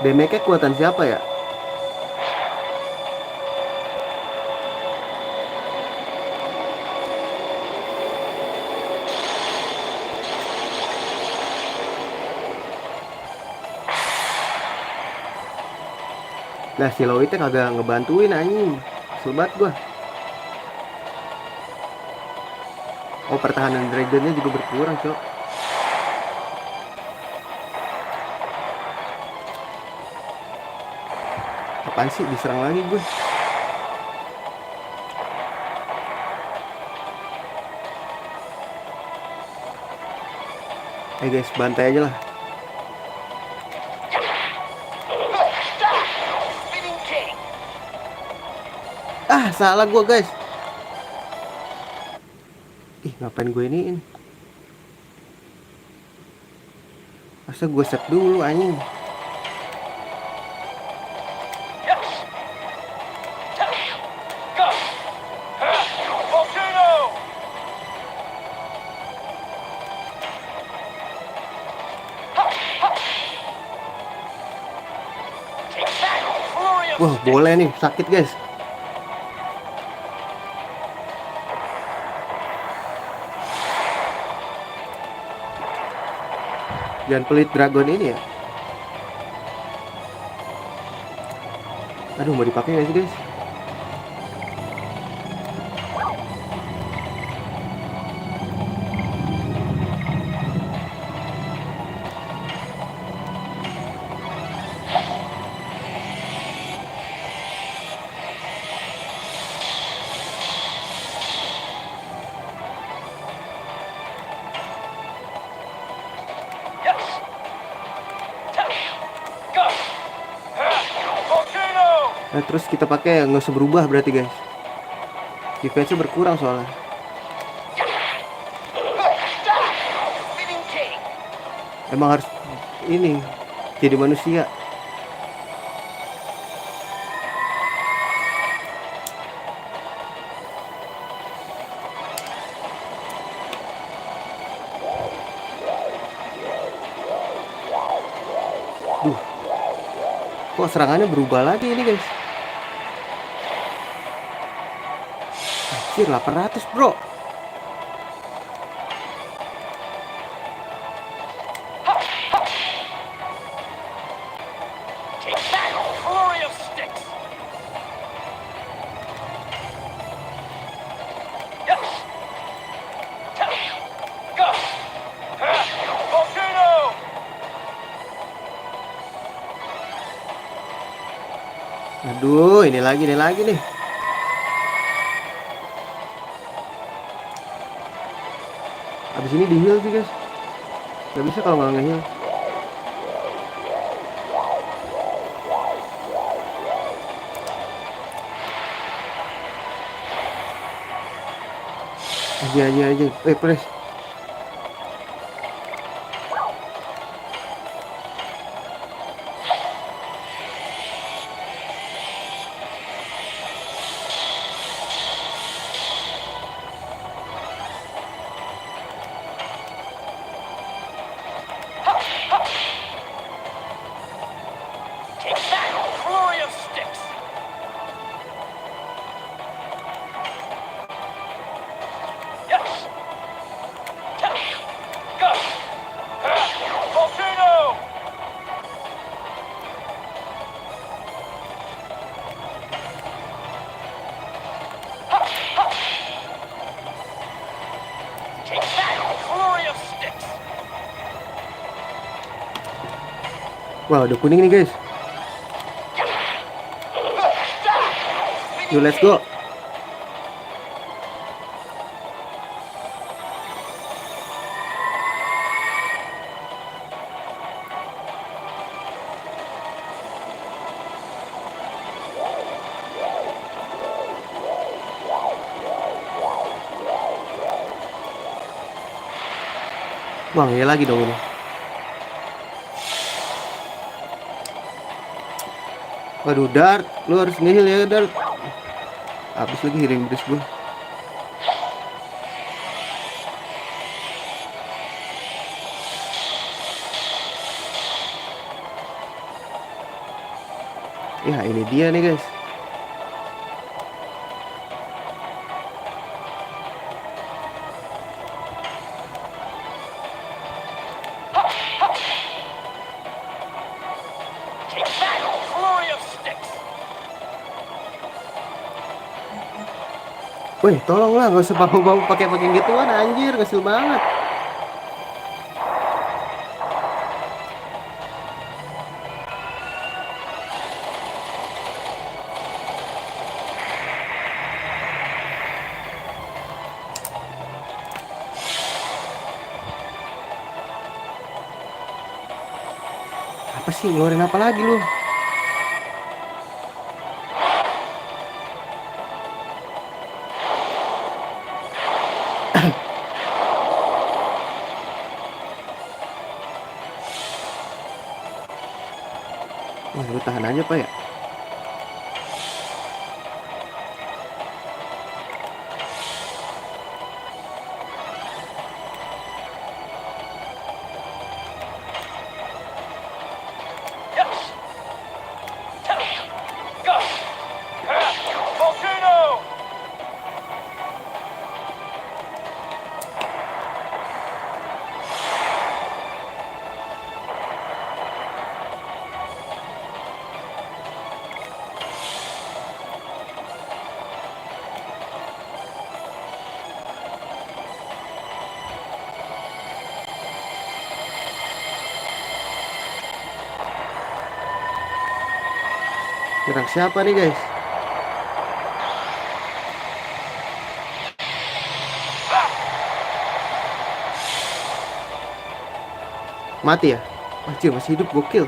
Damage-nya kekuatan siapa ya? Nah, si Loitnya kagak ngebantuin anjing. Sobat gua. Oh, pertahanan dragonnya juga berkurang, cok. Apaan sih, diserang lagi gue. Guys, bantai aja lah. Salah gue guys. Ngapain gue iniin? Masa gue save dulu anjing. Wah, boleh nih, sakit guys. Jangan pelit dragon ini ya. Aduh, mau dipakai nggak sih guys? Yes. Go. Volcano. Nah, terus kita pakai nggak usah berubah berarti guys. Defense-nya berkurang soalnya. Spinning king. Emang harus ini jadi manusia. Duh, kok serangannya berubah lagi ini guys? Anjir, 800 bro. Take that. Flurry of sticks. Yes. Go. Volcano. Aduh, ini lagi nih. Abis ini di heal sih guys. Gak bisa kalau nggak nge-heal. Aja. Press. Take that. Flurry of sticks. Yes. Go. Volcano. Take that. Flurry of sticks. Wah, udah kuning nih guys. Yuk, let's go. Wah, ya lagi dong ini. Waduh, Dart, lu harus nge-heal ya, Dart. Habis lagi healing bridge gue. Ya, ini dia nih, guys. Take that. Flurry of sticks. Wih, tolonglah, nggak usah bawa-bawa pakai gituan, anjir, kecil banget. Apa sih, ngeluarin apa lagi lu? Wah, lu tahan aja, Pak ya. Yes. Go. Nyerang siapa nih guys? Mati ya? Anjir, masih hidup, gokil.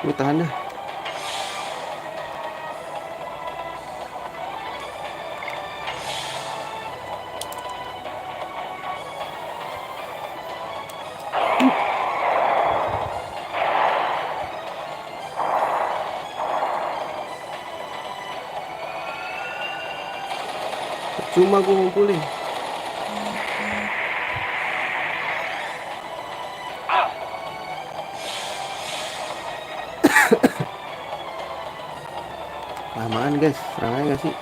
Lu tahan dah. Cuma gue ngumpulin. Lamaan guys, serang aja gak sih?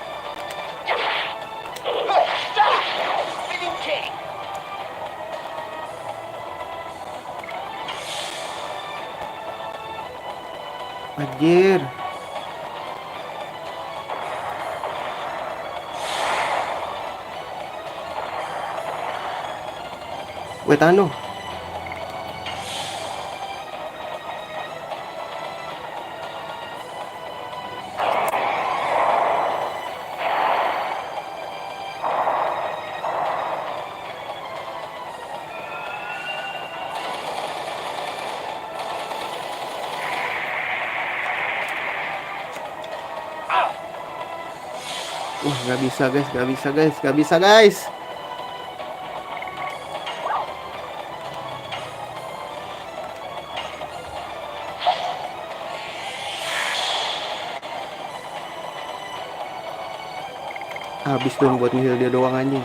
Spinning king. Anjir. Gue tahan dong. Wah, gak bisa guys, gak bisa guys, gak bisa guys. Habis dong buat ngehil dia doang anjing.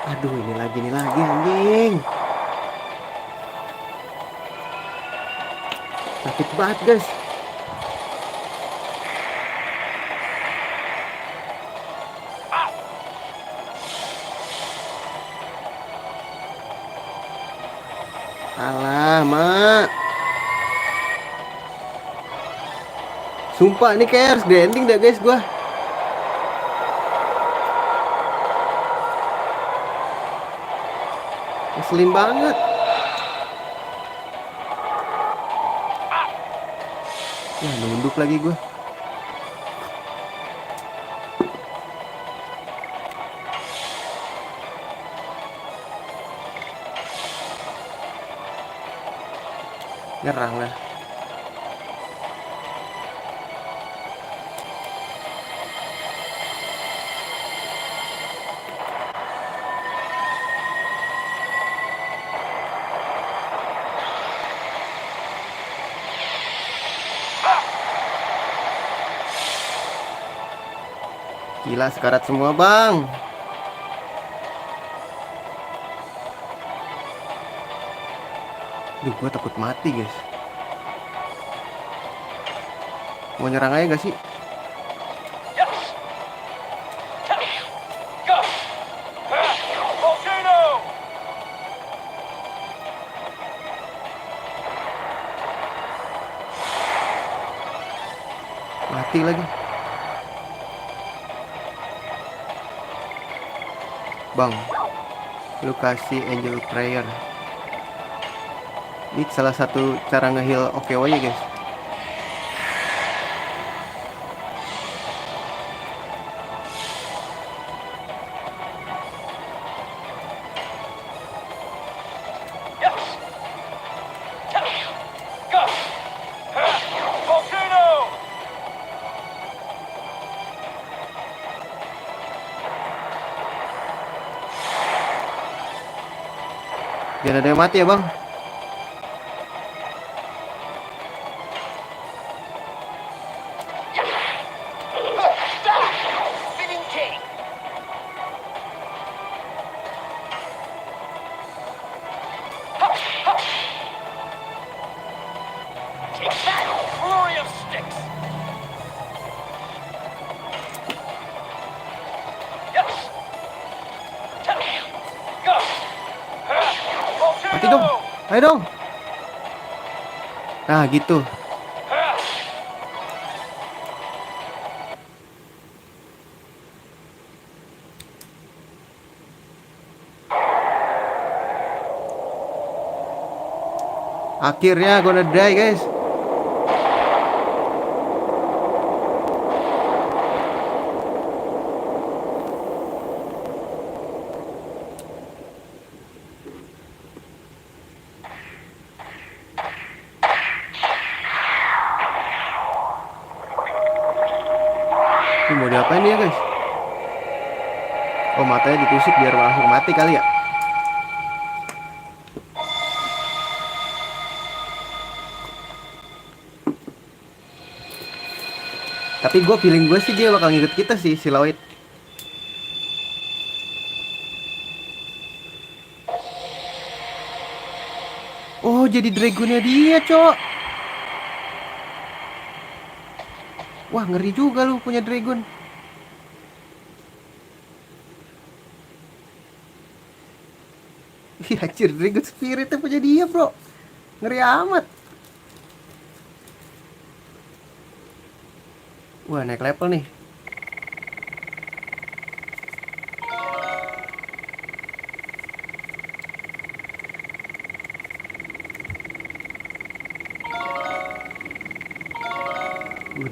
Aduh, ini lagi anjing. Sakit banget guys. Alah, mak. Sumpah ini kayak harus grinding dah guys gua. Ngeselin banget. Wah, nunduk lagi gua. Nyerang lah. Gila, sekarat semua bang. Duh, gue takut mati guys. Mau nyerang aja gak sih? Yes. Go. Volcano. mati lagi. Bang, lu kasih angel prayer. Ini salah satu cara nge-heal OKW ya guys. Yes. Go. Volcano. Jangan ada yang mati ya bang. Spinning king. Take that, flurry of sticks. Yes. Go. Mati dong. Ayo dong. Nah gitu. Akhirnya gonna die guys. Ini mau diapain ya guys? Oh matanya ditusuk biar langsung mati kali ya. Tapi gue feeling gue sih dia bakal ngikut kita sih si Lloyd. Oh jadi dragonnya dia cok. Wah ngeri juga lu punya dragon. Ih anjir dragon spiritnya punya dia bro. Ngeri amat. Wah naik level nih.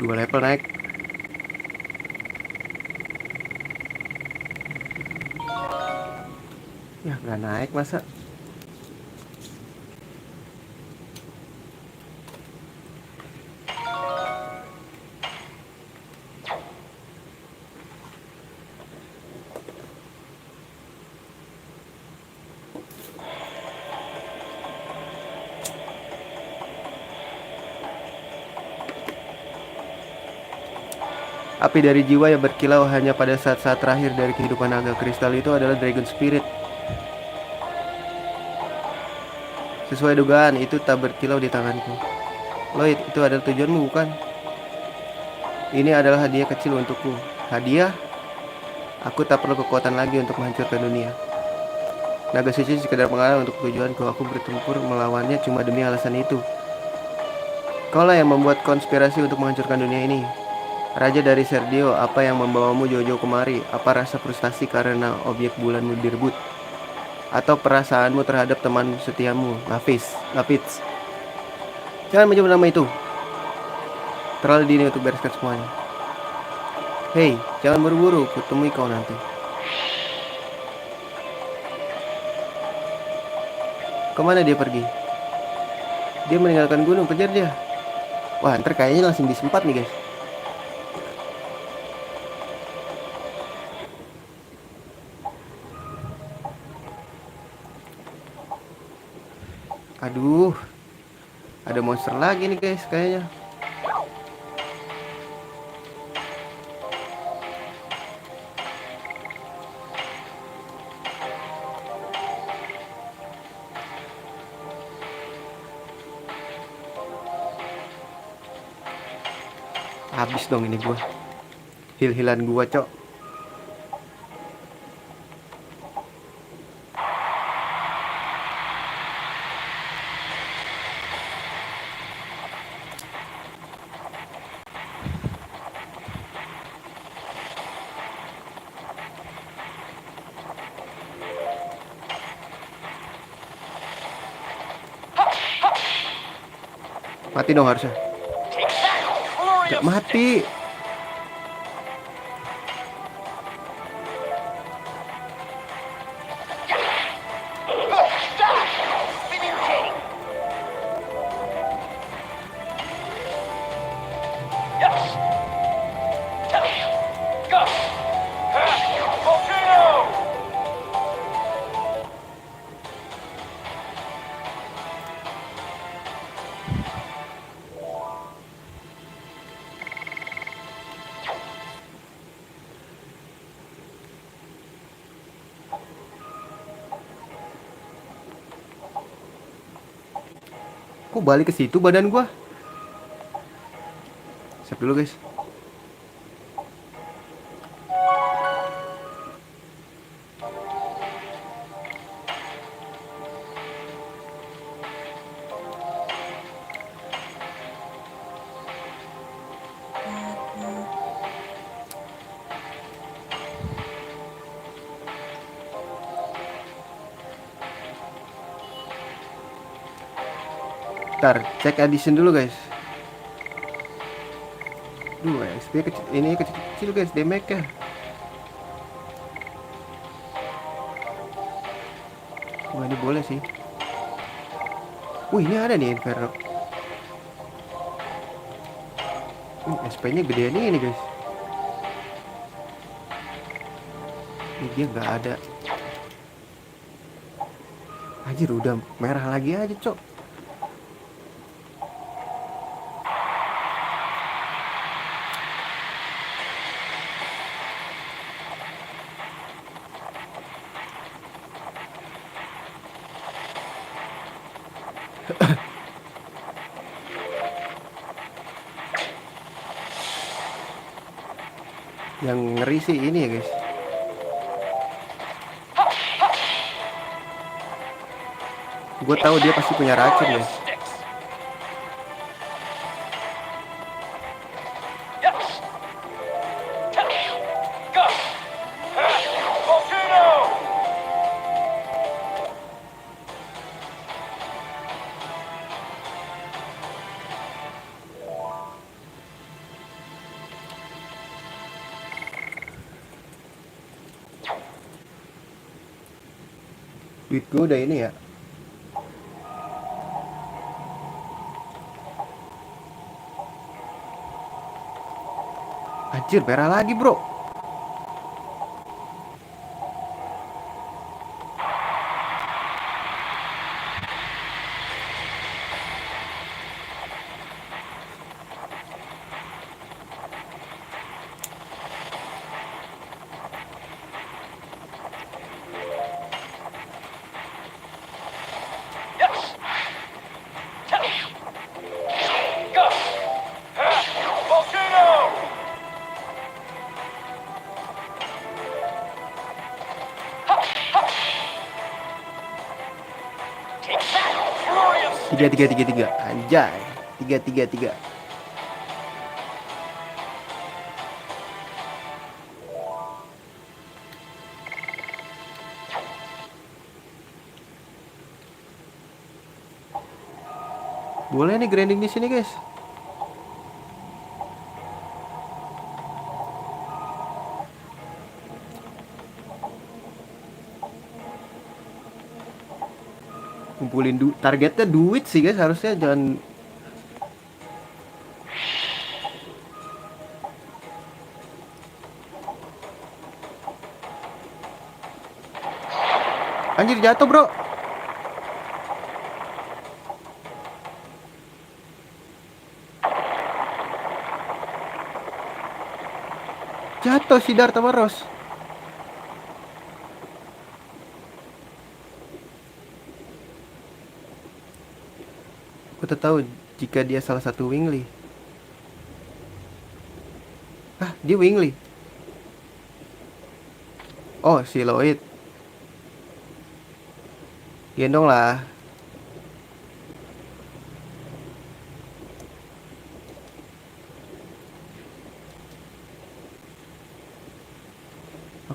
Dua level naik. Ya nggak naik masa. Api dari jiwa yang berkilau hanya pada saat-saat terakhir dari kehidupan naga kristal itu adalah Dragon Spirit. Sesuai dugaan, itu tak berkilau di tanganku. Lloyd, itu adalah tujuanmu bukan? Ini adalah hadiah kecil untukku. Hadiah? Aku tak perlu kekuatan lagi untuk menghancurkan dunia. Naga suci sekedar pengalah untuk tujuanku. Aku bertempur melawannya cuma demi alasan itu. Kaulah yang membuat konspirasi untuk menghancurkan dunia ini. Raja dari Serdio, apa yang membawamu jauh-jauh kemari? Apa rasa frustasi karena objek bulanmu direbut? Atau perasaanmu terhadap teman setiamu, Lapis? Jangan menyebut nama itu. Terlalu dini untuk bereskan semuanya. Hei, jangan buru-buru, kutemui kau nanti. Kemana dia pergi? Dia meninggalkan gunung, kejar dia. Wah, ntar kayaknya langsung disempat nih guys. Aduh, ada monster lagi nih guys kayaknya. Habis dong ini gua. Heal-healan gua, cok. Mati dong harusnya. Take that, flurry Gak of mati. sticks. Stop! Spinning king. Yes. Go. Volcano. Kok balik ke situ badan gua? Save dulu guys. Ntar cek addition dulu guys. Duh, XP kecil, ini kecil guys, damage nya. Wah, ini boleh sih. Wih, ini ada nih Inferno. SP nya gedean ini guys. Ini dia nggak ada. Anjir, udah merah lagi aja cok. Yang ngeri sih ini ya guys. Gue tahu dia pasti punya racun Flurry ya. of sticks. Yes. Go. Volcano. Duit gue udah ini ya. Anjir, merah lagi bro. Yes. Go. Volcano. Take that, flurry of sticks. Tiga. Anjay. Tiga. Boleh nih grinding di sini guys. Kumpulin targetnya duit sih guys, harusnya jangan. Anjir, jatuh bro. Jatuh si Darth Maros. Aku tak tahu jika dia salah satu Wingly. Ah, dia Wingly. Oh, si Lloyd. Gendong lah.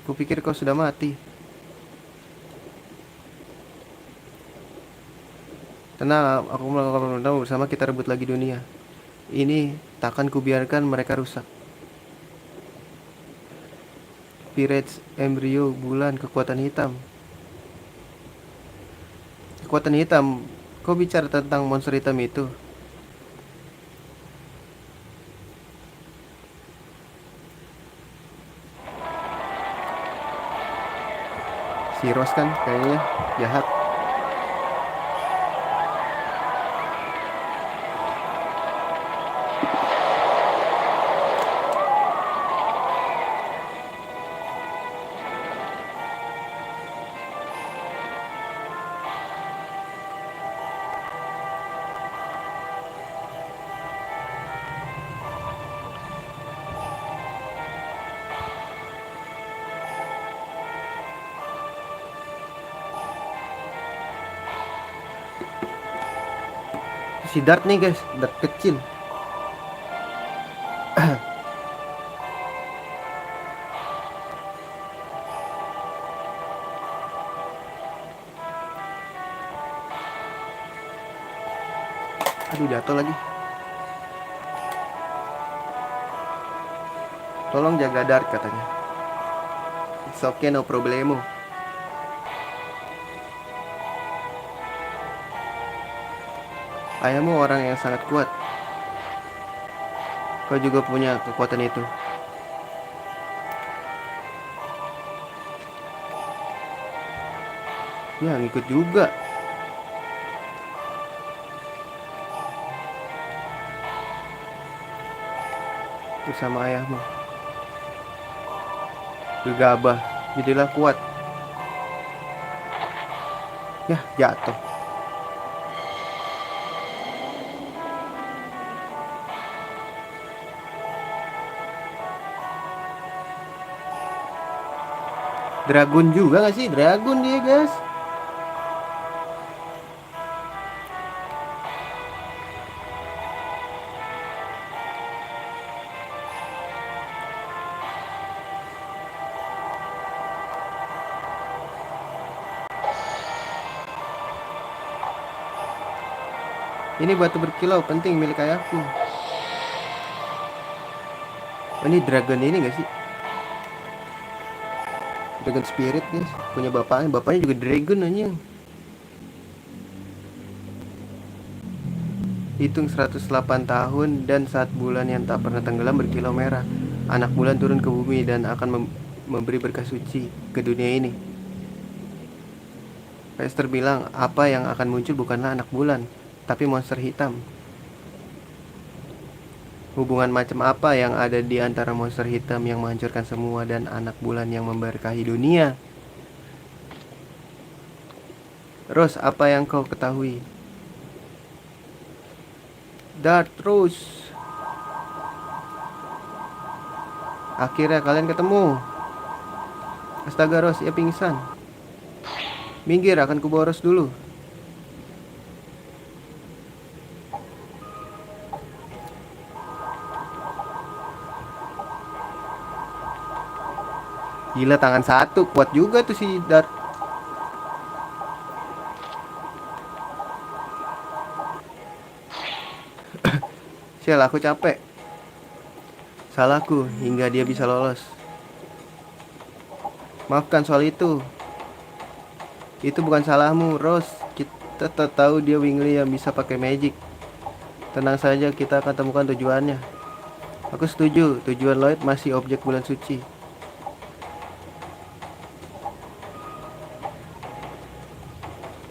Aku pikir kau sudah mati. Tenang, aku melakukan pemerintahan bersama, kita rebut lagi dunia. Ini takkan kubiarkan mereka rusak. Pirates, embrio, bulan, kekuatan hitam. Kekuatan hitam? Kau bicara tentang monster hitam itu? Si Rose kan kayaknya jahat. Si Dart nih guys, Dart kecil. Aduh, jatuh lagi. Tolong jaga Dart katanya. It's okay, no problemo. Ayahmu orang yang sangat kuat. Kau juga punya kekuatan itu. Ya, ngikut juga. Bersama ayahmu. Gegabah, jadilah kuat. Ya, jatuh. Dragon juga gak sih? Dragon dia guys. Ini batu berkilau penting milik ayahku. Oh, ini dragon ini gak sih? Dragon spirit guys. Punya bapaknya. Bapaknya juga dragon anjing. Hitung 108 tahun dan saat bulan yang tak pernah tenggelam berkilau merah. Anak bulan turun ke bumi dan akan memberi berkah suci ke dunia ini. Esther bilang apa yang akan muncul bukanlah anak bulan, tapi monster hitam. Hubungan macam apa yang ada di antara monster hitam yang menghancurkan semua dan anak bulan yang memberkahi dunia? Rose, apa yang kau ketahui? Dart, Rose. Akhirnya kalian ketemu. Astaga Rose, ia pingsan. Minggir, akan ku boros dulu. Gila, tangan satu, kuat juga tuh si Dart. Sial, aku capek. Salahku hingga dia bisa lolos. Maafkan soal itu. Itu bukan salahmu, Rose. Kita tak tahu dia Wingly yang bisa pakai magic. Tenang saja, kita akan temukan tujuannya. Aku setuju, tujuan Lloyd masih objek bulan suci.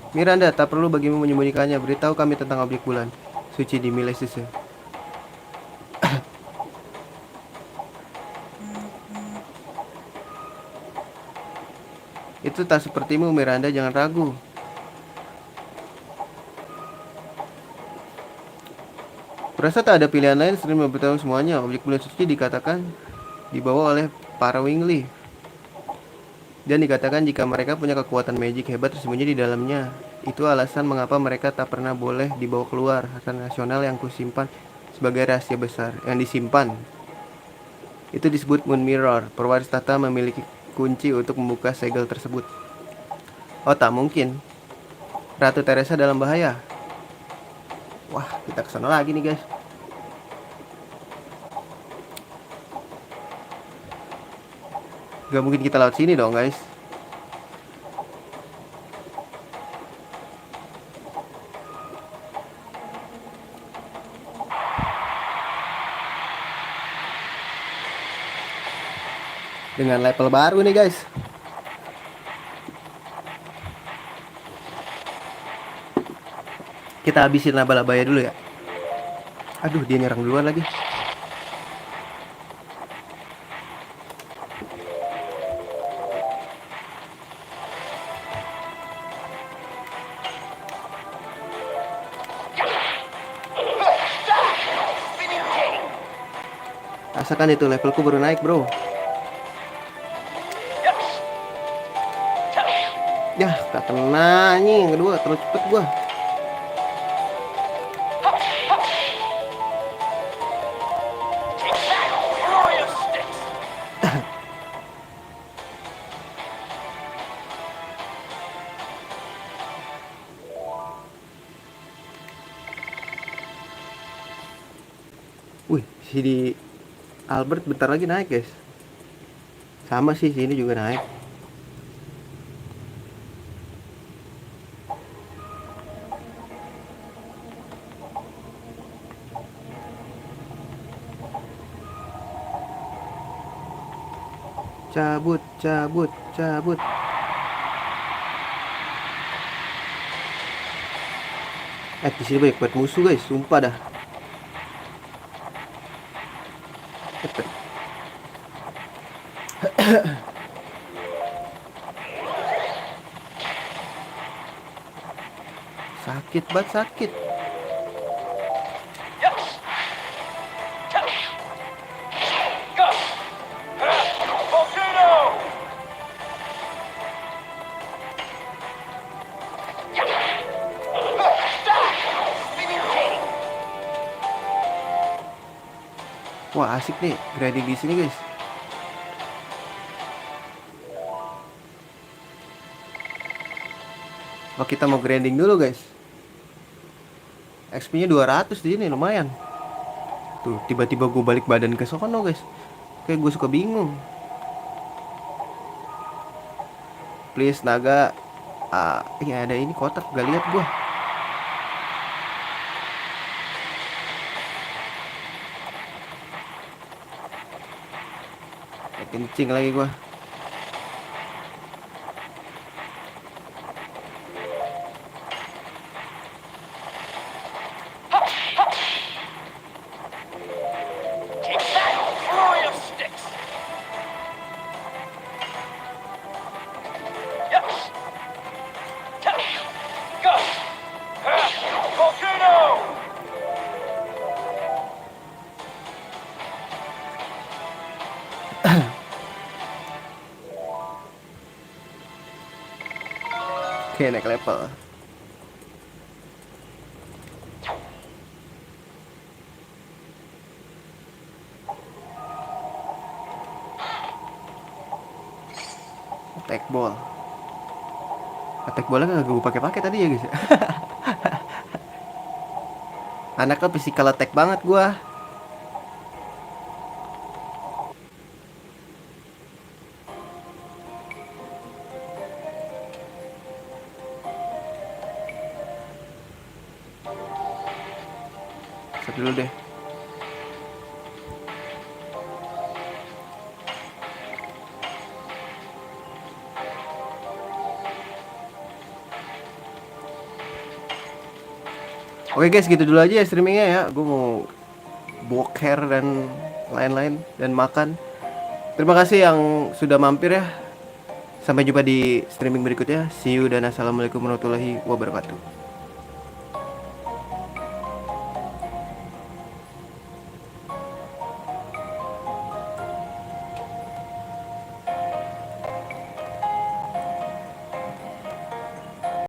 Miranda, tak perlu bagimu menyembunyikannya. Beritahu kami tentang objek bulan suci di Milesise. Itu tak sepertimu, Miranda, jangan ragu. Kurasa tak ada pilihan lain selain memberitahu semuanya. Objek bulan suci dikatakan dibawa oleh para Wingly. Dan dikatakan jika mereka punya kekuatan magic hebat tersembunyi di dalamnya. Itu alasan mengapa mereka tak pernah boleh dibawa keluar. Harta nasional yang kusimpan sebagai rahasia besar yang disimpan. Itu disebut Moon Mirror. Pewaris tahta memiliki kunci untuk membuka segel tersebut. Oh, tak mungkin. Ratu Teresa dalam bahaya. kita kesana lagi nih guys. Gak mungkin kita lewat sini dong guys. Dengan level baru nih guys. Kita habisin laba-labanya dulu ya. Aduh, dia nyerang duluan lagi. Spinning chain. Rasakan itu levelku baru naik bro. Yes. Yah, tak kena nih yang kedua, terlalu cepet gua. Take that, flurry of sticks. Wih, si di Albert bentar lagi naik guys. Sama sih, sini juga naik. Cabut, cabut, cabut. Di sini banyak banget musuh guys, sumpah dah. Cepet. Sakit banget, sakit. Yes. Go. Volcano. Spinning chain. Wah, asik nih grinding di sini guys. Oh, kita mau grinding dulu guys. XP-nya 200 di sini, lumayan. Tuh, tiba-tiba gue balik badan ke sono guys. Kayak gue suka bingung. Please naga. Ya ada ini kotak, gak lihat gue. Kencing lagi gue. Take that, flurry of sticks. Yes. Go. Volcano. Oke, naik level. Attack ball. Attack ballnya gak gue pakai tadi ya guys. Anaknya physical attack banget gua. Set dulu deh. Oke guys, gitu dulu aja ya streamingnya ya. Gue mau boker dan lain-lain dan makan. Terima kasih yang sudah mampir ya. Sampai jumpa di streaming berikutnya. See you dan assalamualaikum warahmatullahi wabarakatuh.